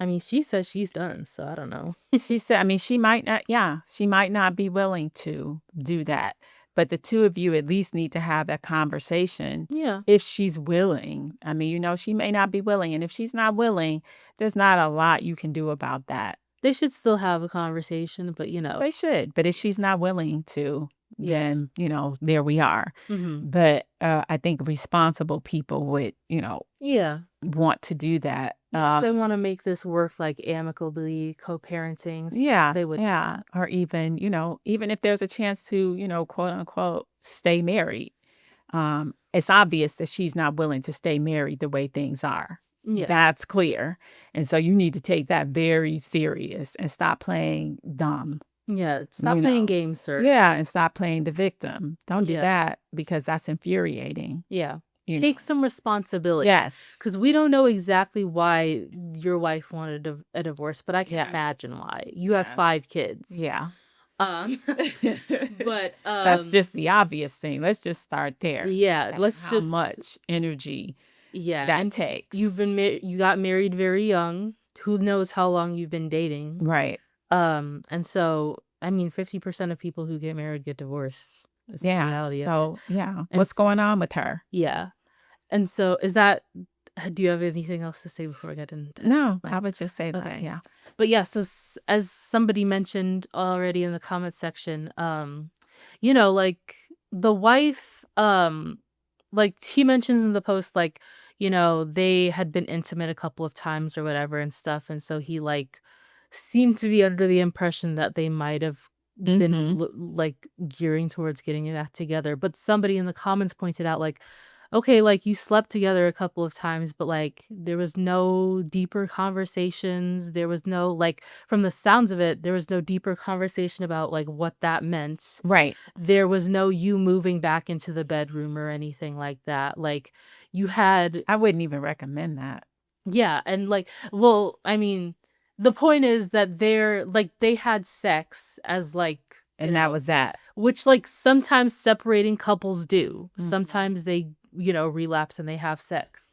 mean, she says she's done, so I don't know. she said, I mean, she might not be willing to do that. But the two of you at least need to have that conversation. Yeah. If she's willing. I mean, you know, she may not be willing. And if she's not willing, there's not a lot you can do about that. They should still have a conversation, but, you know. They should. But if she's not willing to, then, you know, there we are. But I think responsible people would, you know, want to do that. They want to make this work like amicably, co-parenting. Yeah, they would. Yeah. Or even, you know, even if there's a chance to, you know, quote unquote, stay married. It's obvious that she's not willing to stay married the way things are. Yeah. That's clear. And so you need to take that very serious and stop playing dumb. Yeah, stop playing games, sir. Yeah, and stop playing the victim. Don't do that because that's infuriating. Yeah. Take some responsibility. Yes. Because we don't know exactly why your wife wanted a divorce, but I can imagine why. You have 5 kids. Yeah. But that's just the obvious thing. Let's just start there. Yeah. How much energy that takes. You got married very young. Who knows how long you've been dating. Right. And so, I mean, 50% of people who get married get divorced. It's the reality of it. And what's going on with her? Yeah. And so do you have anything else to say before I get into No, I would just say that. Yeah. But yeah, so as somebody mentioned already in the comment section, you know, like the wife, like he mentions in the post, like, you know, they had been intimate a couple of times or whatever and stuff. And so he like seemed to be under the impression that they might have been like gearing towards getting that together. But somebody in the comments pointed out like, okay, like you slept together a couple of times, but like there was no deeper conversations. There was no, like, from the sounds of it, there was no deeper conversation about like what that meant. Right. There was no you moving back into the bedroom or anything like that. Like you had. I wouldn't even recommend that. Yeah. And like, well, I mean, the point is that they had sex as like. And that was that. Which like sometimes separating couples do. Sometimes they, you know, relapse and they have sex.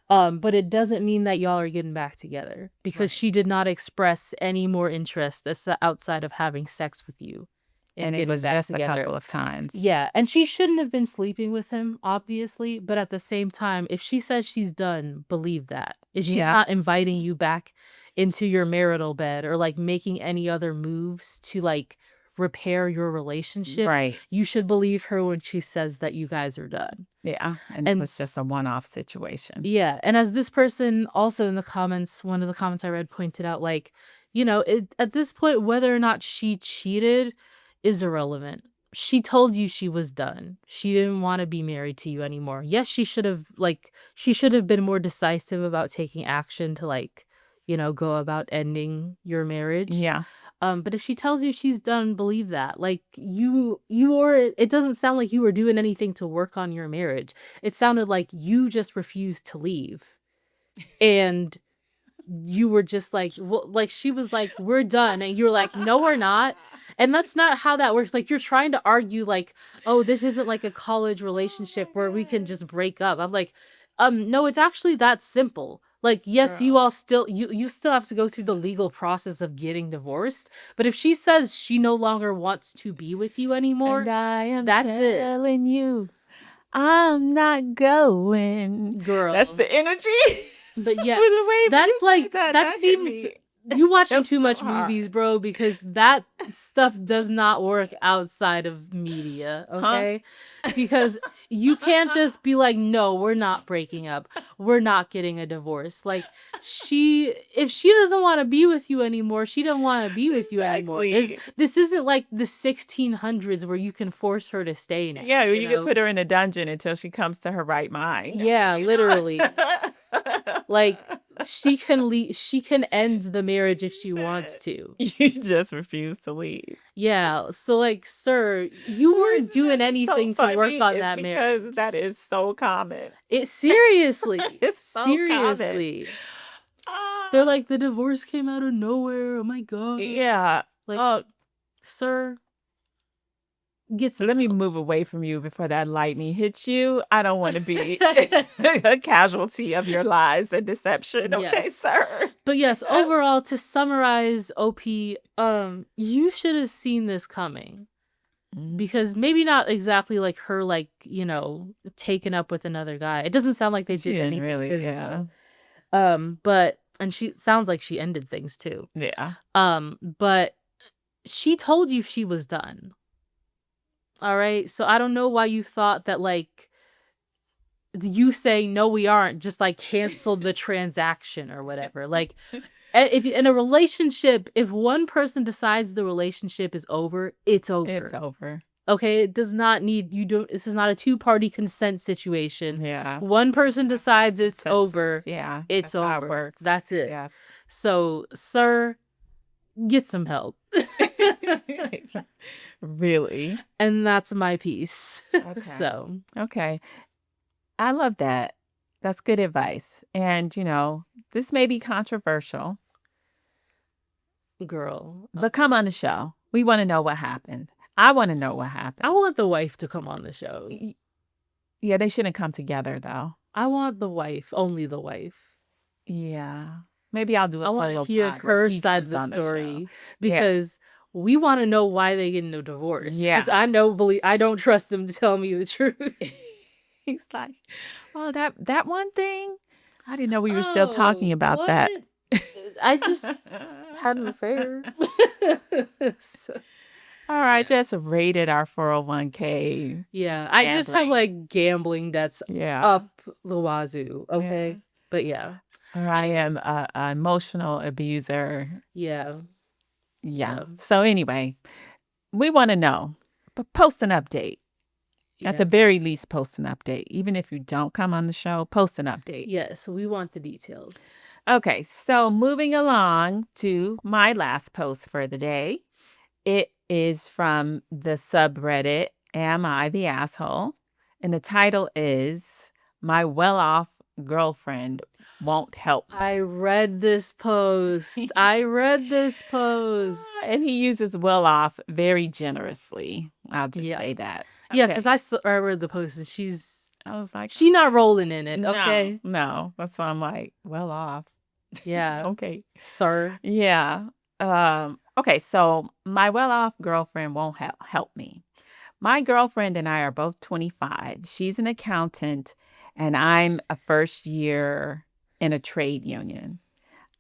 But it doesn't mean that y'all are getting back together because she did not express any more interest outside of having sex with you. And it was just a couple of times. Yeah. And she shouldn't have been sleeping with him, obviously. But at the same time, if she says she's done, believe that. If she's not inviting you back into your marital bed or like making any other moves to like repair your relationship, you should believe her when she says that you guys are done. Yeah. And it was just a one-off situation. Yeah. And as this person also in the comments, one of the comments I read pointed out, like, you know, at this point, whether or not she cheated is irrelevant. She told you she was done. She didn't want to be married to you anymore. Yes, she should have been more decisive about taking action to like, you know, go about ending your marriage. Yeah. But if she tells you she's done, believe that. Like it doesn't sound like you were doing anything to work on your marriage. It sounded like you just refused to leave. And you were just like, well, like she was like, we're done. And you're like, no, we're not. And that's not how that works. Like you're trying to argue like, oh, this isn't like a college relationship where we can just break up. I'm like, no, it's actually that simple. Like, yes, you all still, you still have to go through the legal process of getting divorced. But if she says she no longer wants to be with you anymore, and I am that's telling you, I'm not going. Girl. That's the energy. But yeah, With the way that's you like, say that hit seems, me. you watching It's too so much hard. movies, bro, because that stuff does not work outside of media, okay? Because you can't just be like, no, we're not breaking up. We're not getting a divorce. Like, if she doesn't want to be with you anymore, she doesn't want to be with you anymore. Exactly. This isn't like the 1600s where you can force her to stay now. Yeah, you could put her in a dungeon until she comes to her right mind. Yeah, literally. Like, she can end the marriage if she wants to. You just refuse to leave. Yeah, so like, sir, you weren't doing anything to work on that marriage. Because that is so common. It seriously. It's so seriously. They're like, the divorce came out of nowhere. Oh my god. Yeah. Like, sir, get some Let me help. move away from you before that lightning hits you. I don't want to be a casualty of your lies and deception. Okay, Yes. sir. But yes, overall, to summarize, OP, you should have seen this coming. Because maybe not exactly like her, like, taken up with another guy. It doesn't sound like they did anything really, physical. yeah. But she sounds like she ended things too. Yeah. But she told you she was done. All right. So I don't know why you thought that, like, you saying no, we aren't, just like canceled the transaction or whatever. Like, if in a relationship, if one person decides the relationship is over, it's over. It's over. Okay, it does not need this is not a two-party consent situation. Yeah. One person decides it's over. Yeah. It's that's how it over. works. That's it. Yes. So, sir, get some help. Really? And that's my piece. Okay. So. Okay. I love that. That's good advice. And, this may be controversial. Girl. But come on the show. We want to know what happened. I want to know what happened. I want the wife to come on the show. Yeah, they shouldn't come together, though. I want the wife. Only the wife. Yeah. Maybe I'll do a solo pod. I want to hear her side of the story. Because we want to know why they get no divorce. Yeah. Because I don't trust him to tell me the truth. He's like, oh, that one thing? I didn't know we were still talking about that. I just had an affair. All right, just rated our 401k. Yeah, I just have like gambling debts up the wazoo. Okay, Yeah. but yeah. Or I am an emotional abuser. Yeah. So anyway, we want to know, but post an update. Yeah. At the very least, post an update. Even if you don't come on the show, post an update. Yes, we want the details. Okay, so moving along to my last post for the day. It is from the subreddit, Am I the Asshole? And the title is, My Well-Off Girlfriend Won't Help. I read this post. And he uses well-off very generously. I'll just say that. Okay. Yeah, because I read the post and I was like, she not rolling in it, okay? No. That's why I'm like, well off. Yeah. Okay. Sir. Yeah. Okay, so my well-off girlfriend won't help me. My girlfriend and I are both 25. She's an accountant, and I'm a first year in a trade union.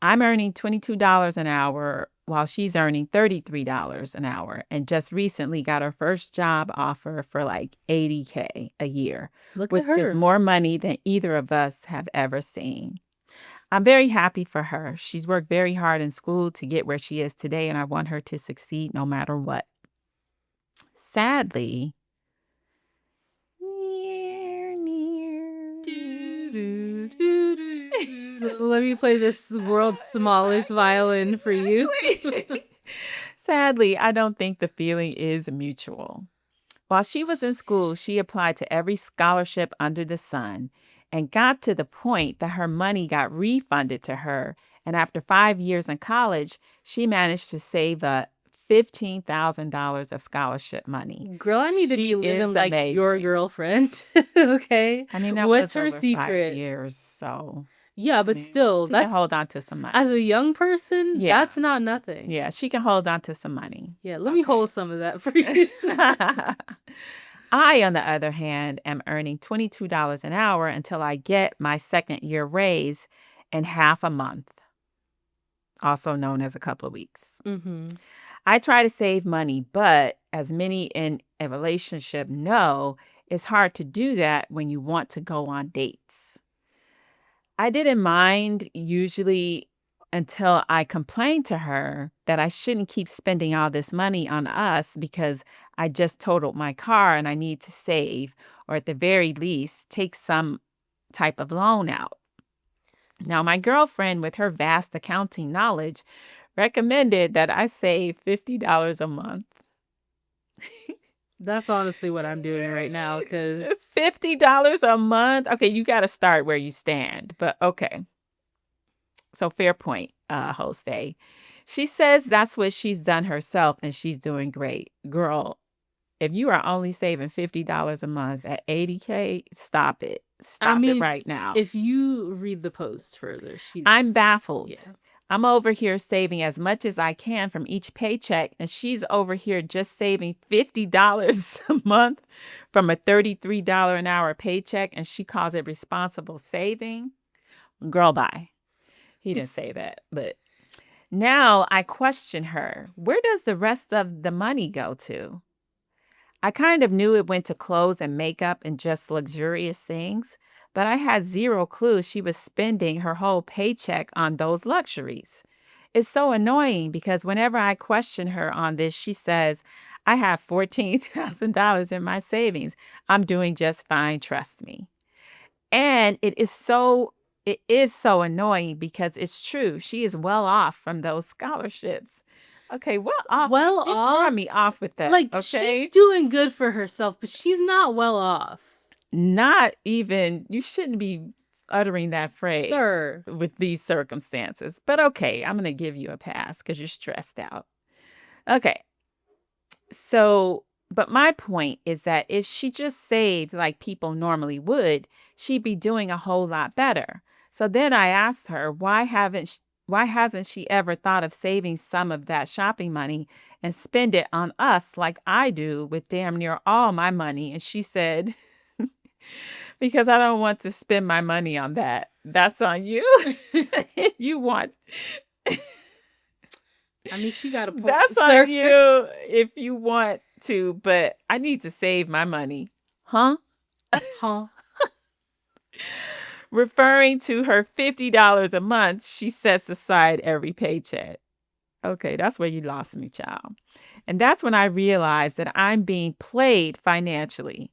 I'm earning $22 an hour while she's earning $33 an hour, and just recently got her first job offer for like $80K a year, which is more money than either of us have ever seen. I'm very happy for her. She's worked very hard in school to get where she is today, and I want her to succeed no matter what. Sadly, let me play this world's smallest violin for you. Sadly, I don't think the feeling is mutual. While she was in school, she applied to every scholarship under the sun and got to the point that her money got refunded to her. And after 5 years in college, she managed to save up $15,000 of scholarship money. Girl, I need to be living like your girlfriend. Okay. I mean, what's her secret? 5 years, so. Yeah, but still, she can hold on to some money. As a young person, that's not nothing. Yeah, she can hold on to some money. Yeah, let me hold some of that for you. I, on the other hand, am earning $22 an hour until I get my second year raise in half a month, also known as a couple of weeks. Mm-hmm. I try to save money, but as many in a relationship know, it's hard to do that when you want to go on dates. I didn't mind usually until I complained to her that I shouldn't keep spending all this money on us because I just totaled my car and I need to save, or at the very least, take some type of loan out. Now, my girlfriend, with her vast accounting knowledge, recommended that I save $50 a month. That's honestly what I'm doing right now, because $50 a month? Okay, you got to start where you stand, but okay. So fair point, Jose. She says that's what she's done herself and she's doing great. Girl, if you are only saving $50 a month at $80K, stop it. Stop it right now. If you read the post further, I'm baffled. Yeah. I'm over here saving as much as I can from each paycheck, and she's over here just saving $50 a month from a $33 an hour paycheck, and she calls it responsible saving. Girl, bye. He didn't say that, but now I question her. Where does the rest of the money go to? I kind of knew it went to clothes and makeup and just luxurious things, but I had zero clue she was spending her whole paycheck on those luxuries. It's so annoying because whenever I question her on this, she says, I have $14,000 in my savings. I'm doing just fine, trust me. And it is so annoying because it's true. She is well off from those scholarships. Okay, well off. Well You're off. throwing me off with that. Like, okay? She's doing good for herself, but she's not well off. Not even, you shouldn't be uttering that phrase, sir, with these circumstances. But okay, I'm going to give you a pass because you're stressed out. Okay. So, but my point is that if she just saved like people normally would, she'd be doing a whole lot better. So then I asked her, why hasn't she ever thought of saving some of that shopping money and spend it on us like I do with damn near all my money? And she said, because I don't want to spend my money on that. That's on you. If you want. I mean, she got a point. That's sir. on you if you want to, but I need to save my money. Huh? Huh? Referring to her $50 a month she sets aside every paycheck. Okay, that's where you lost me, child. And that's when I realized that I'm being played financially.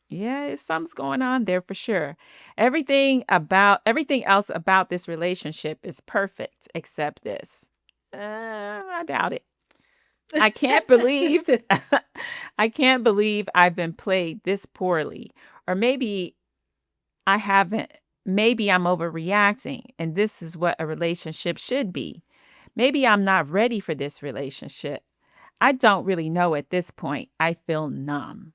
Yeah, something's going on there for sure. Everything else about this relationship is perfect except this. I doubt it. I can't believe I've been played this poorly. Or maybe I haven't. Maybe I'm overreacting and this is what a relationship should be. Maybe I'm not ready for this relationship. I don't really know at this point. I feel numb.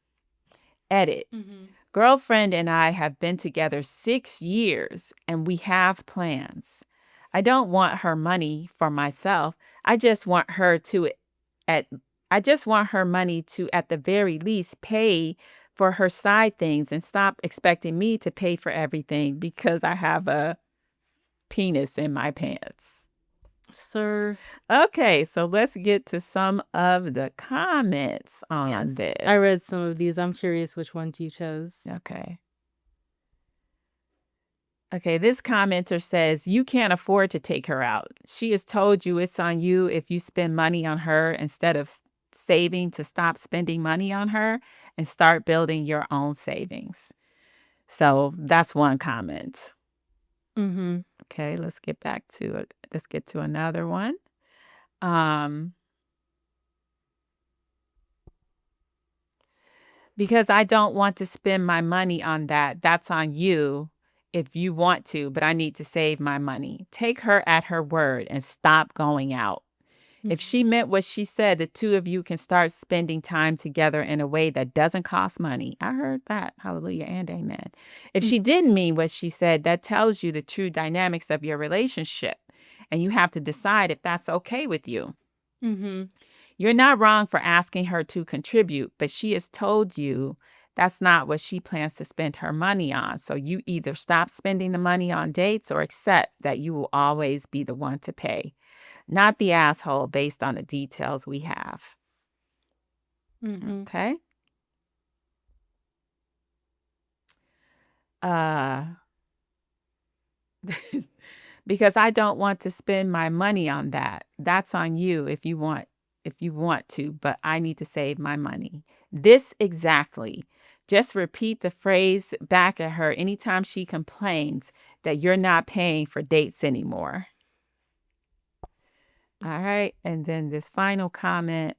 Edit. Mm-hmm. Girlfriend and I have been together 6 years and we have plans. I don't want her money for myself. I just want her money to at the very least pay for her side things and stop expecting me to pay for everything because I have a penis in my pants. Sir. Okay, so let's get to some of the comments on this. I read some of these. I'm curious which ones you chose. Okay, this commenter says, you can't afford to take her out. She has told you it's on you if you spend money on her instead of saving to stop spending money on her and start building your own savings. So that's one comment. Mm-hmm. Okay, let's get to another one. Because I don't want to spend my money on that. That's on you if you want to, but I need to save my money. Take her at her word and stop going out. Mm-hmm. If she meant what she said, the two of you can start spending time together in a way that doesn't cost money. I heard that. Hallelujah and amen. If she didn't mean what she said, that tells you the true dynamics of your relationship. And you have to decide if that's okay with you. Mm-hmm. You're not wrong for asking her to contribute, but she has told you that's not what she plans to spend her money on. So you either stop spending the money on dates or accept that you will always be the one to pay, not the asshole based on the details we have. Mm-hmm. Okay? Because I don't want to spend my money on that. That's on you if you want to, but I need to save my money. This exactly. Just repeat the phrase back at her anytime she complains that you're not paying for dates anymore. All right. And then this final comment,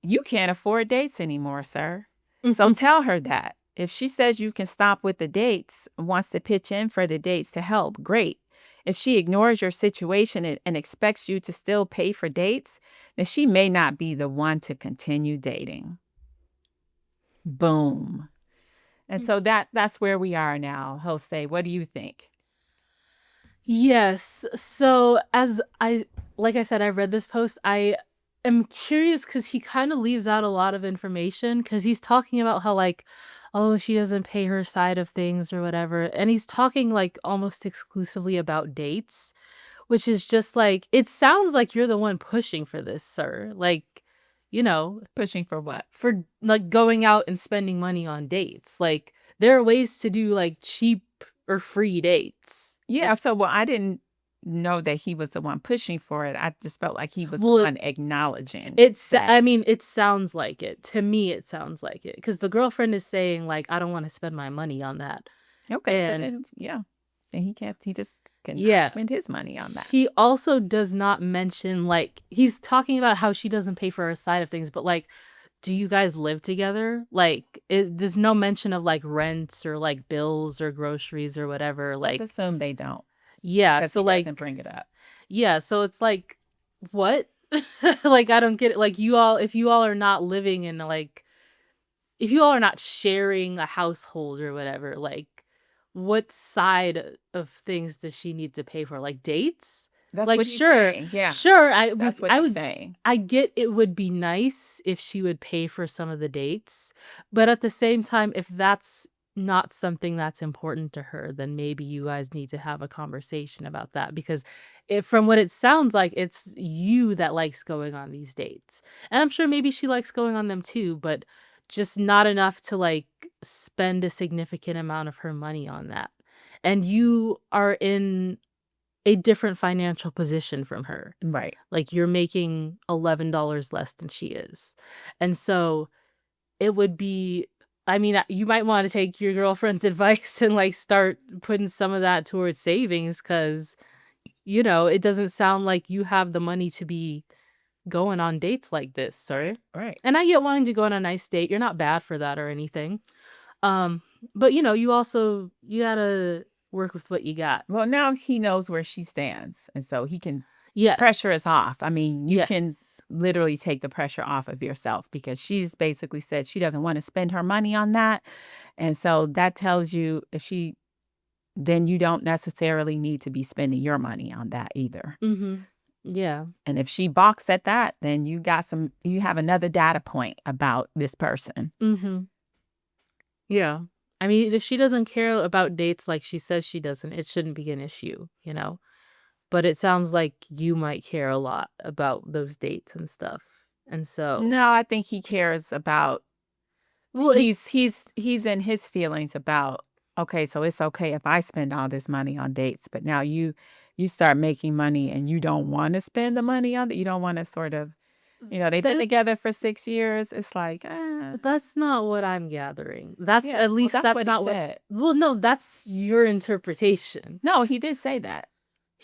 you can't afford dates anymore, sir. So tell her that. If she says you can stop with the dates, wants to pitch in for the dates to help, great. If she ignores your situation and expects you to still pay for dates, then she may not be the one to continue dating. Boom. And so that's where we are now. Jose, what do you think? Yes. So like I said, I read this post. I am curious because he kind of leaves out a lot of information because he's talking about how like, oh, she doesn't pay her side of things or whatever. And he's talking like almost exclusively about dates, which is just like, it sounds like you're the one pushing for this, sir. Like, Pushing for what? For like going out and spending money on dates. Like there are ways to do like cheap or free dates. Yeah, so I didn't know that he was the one pushing for it. I just felt like he was the Well, one acknowledging. it sounds like it. To me, it sounds like it. Because the girlfriend is saying, like, I don't want to spend my money on that. Okay, so And then, yeah. And he just can spend his money on that. He also does not mention, like, he's talking about how she doesn't pay for her side of things, but like, do you guys live together? Like, there's no mention of like rents or like bills or groceries or whatever. Like, Let's assume they don't. Yeah, so he doesn't bring it up. Yeah, so it's like, what? Like, I don't get it. Like, if you all are not living in like, if you all are not sharing a household or whatever, like, what side of things does she need to pay for? Like dates? That's like, what he's sure, saying. Yeah, sure. that's what he's saying. I get it would be nice if she would pay for some of the dates, but at the same time, if that's not something that's important to her, then maybe you guys need to have a conversation about that because from what it sounds like, it's you that likes going on these dates. And I'm sure maybe she likes going on them too, but just not enough to like spend a significant amount of her money on that. And you are in a different financial position from her. Right. Like you're making $11 less than she is. And so it would be, I mean, you might want to take your girlfriend's advice and like start putting some of that towards savings because, it doesn't sound like you have the money to be going on dates like this, sir. Right. And I get wanting to go on a nice date. You're not bad for that or anything. But you gotta work with what you got. Well, now he knows where she stands, and so he can. Yes. Pressure is off. I mean, you can literally take the pressure off of yourself because she's basically said she doesn't want to spend her money on that, and so that tells you then you don't necessarily need to be spending your money on that either. Mm-hmm. Yeah. And if she balks at that, then you have another data point about this person. Mm-hmm. Yeah. I mean, if she doesn't care about dates like she says she doesn't, it shouldn't be an issue, But it sounds like you might care a lot about those dates and stuff. And so no, I think he cares about. Well, he's in his feelings about. Okay, so it's okay if I spend all this money on dates, but now you start making money and you don't want to spend the money on it. You don't want to sort of, they've been together for 6 years. It's like, that's not what I'm gathering. That's at least that's that's what not he what. said. Well, no, that's your interpretation. No, he did say that.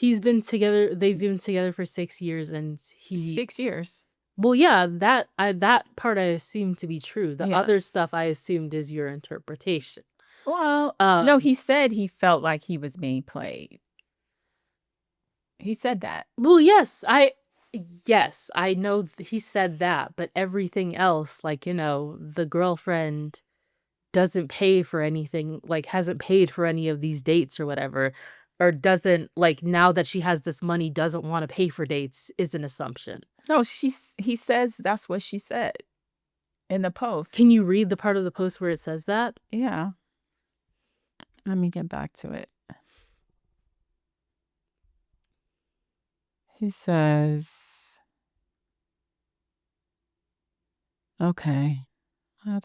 They've been together for 6 years and 6 years. Well, yeah, that part I assumed to be true. The other stuff I assumed is your interpretation. Well, no, he said he felt like he was being played. He said that. Well, yes, I know he said that, but everything else, like, the girlfriend doesn't pay for anything, like hasn't paid for any of these dates or whatever, or doesn't, like, now that she has this money, doesn't want to pay for dates is an assumption. No, he says that's what she said in the post. Can you read the part of the post where it says that? Yeah. Let me get back to it. He says, okay. Girl,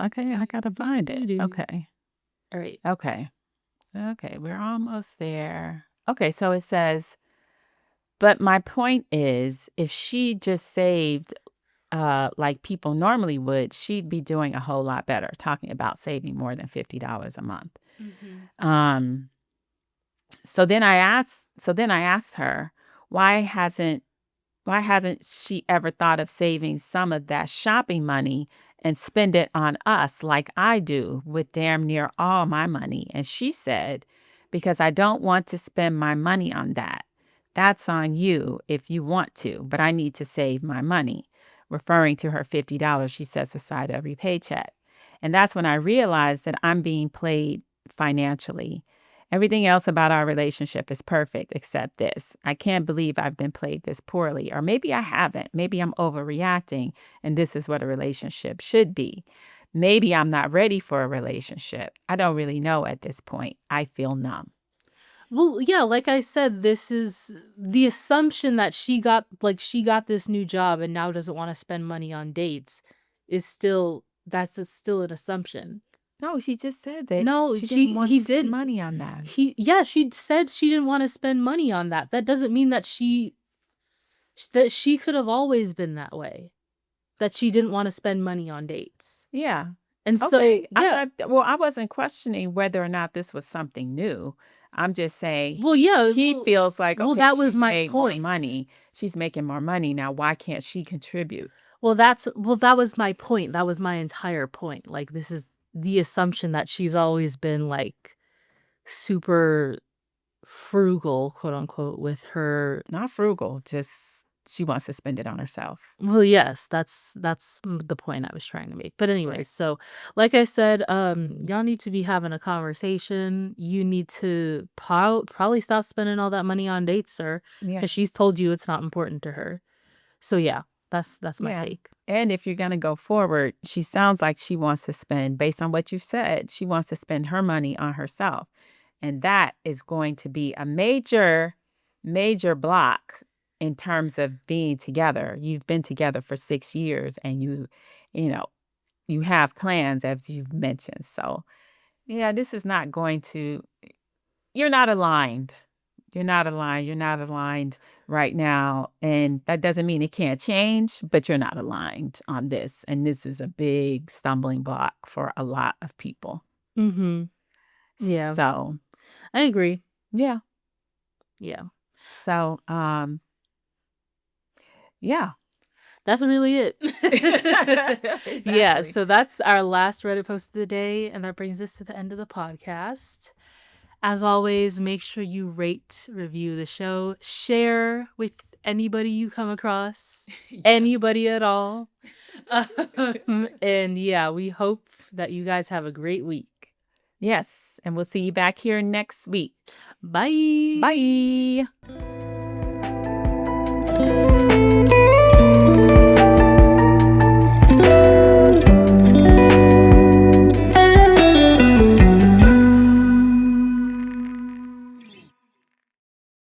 okay, I gotta find it. Okay. All right. Okay. Okay, we're almost there. Okay, so it says, but my point is, if she just saved like people normally would, she'd be doing a whole lot better, talking about saving more than $50 a month. Mm-hmm. So then I asked her, why hasn't she ever thought of saving some of that shopping money and spend it on us like I do with damn near all my money? And she said, because I don't want to spend my money on that. That's on you if you want to, but I need to save my money, referring to her $50 she sets aside every paycheck. And that's when I realized that I'm being played financially. Everything else about our relationship is perfect except this. I can't believe I've been played this poorly. Or maybe I haven't. Maybe I'm overreacting and this is what a relationship should be. Maybe I'm not ready for a relationship. I don't really know at this point. I feel numb. Well, yeah, like I said, this is the assumption that she got this new job and now doesn't want to spend money on dates is still still an assumption. No, she just said that No, she didn't want he to spend did money on that. She said she didn't want to spend money on that. That doesn't mean that she could have always been that way. That she didn't want to spend money on dates. Yeah. And Okay. so, yeah. I wasn't questioning whether or not this was something new. I'm just saying, well, yeah, he feels like, okay, that was she's my made more point. money. She's making more money now. Why can't she contribute? Well, that was my point. That was my entire point. Like, this is the assumption that she's always been like super frugal, quote unquote, with her. Not frugal, just she wants to spend it on herself. Well, yes, that's the point I was trying to make. But anyways, Right. so like I said, y'all need to be having a conversation. You need to probably stop spending all that money on dates, sir, Yeah. because she's told you it's not important to her. So yeah, that's my Yeah. take. And if you're going to go forward, she sounds like she wants to spend, based on what you said, she wants to spend her money on herself. And that is going to be a major, major block in terms of being together. You've been together for 6 years and you have plans, as you've mentioned. So, yeah, this is not going to, you're not aligned. You're not aligned. You're not aligned right now. And that doesn't mean it can't change, but you're not aligned on this. And this is a big stumbling block for a lot of people. Mm-hmm. Yeah. So, I agree. yeah. Yeah. So, yeah. That's really it. Exactly. Yeah, so that's our last Reddit post of the day, and that brings us to the end of the podcast. As always, make sure you rate, review the show, share with anybody you come across, anybody at all. And yeah, we hope that you guys have a great week. Yes, and we'll see you back here next week. Bye. Bye.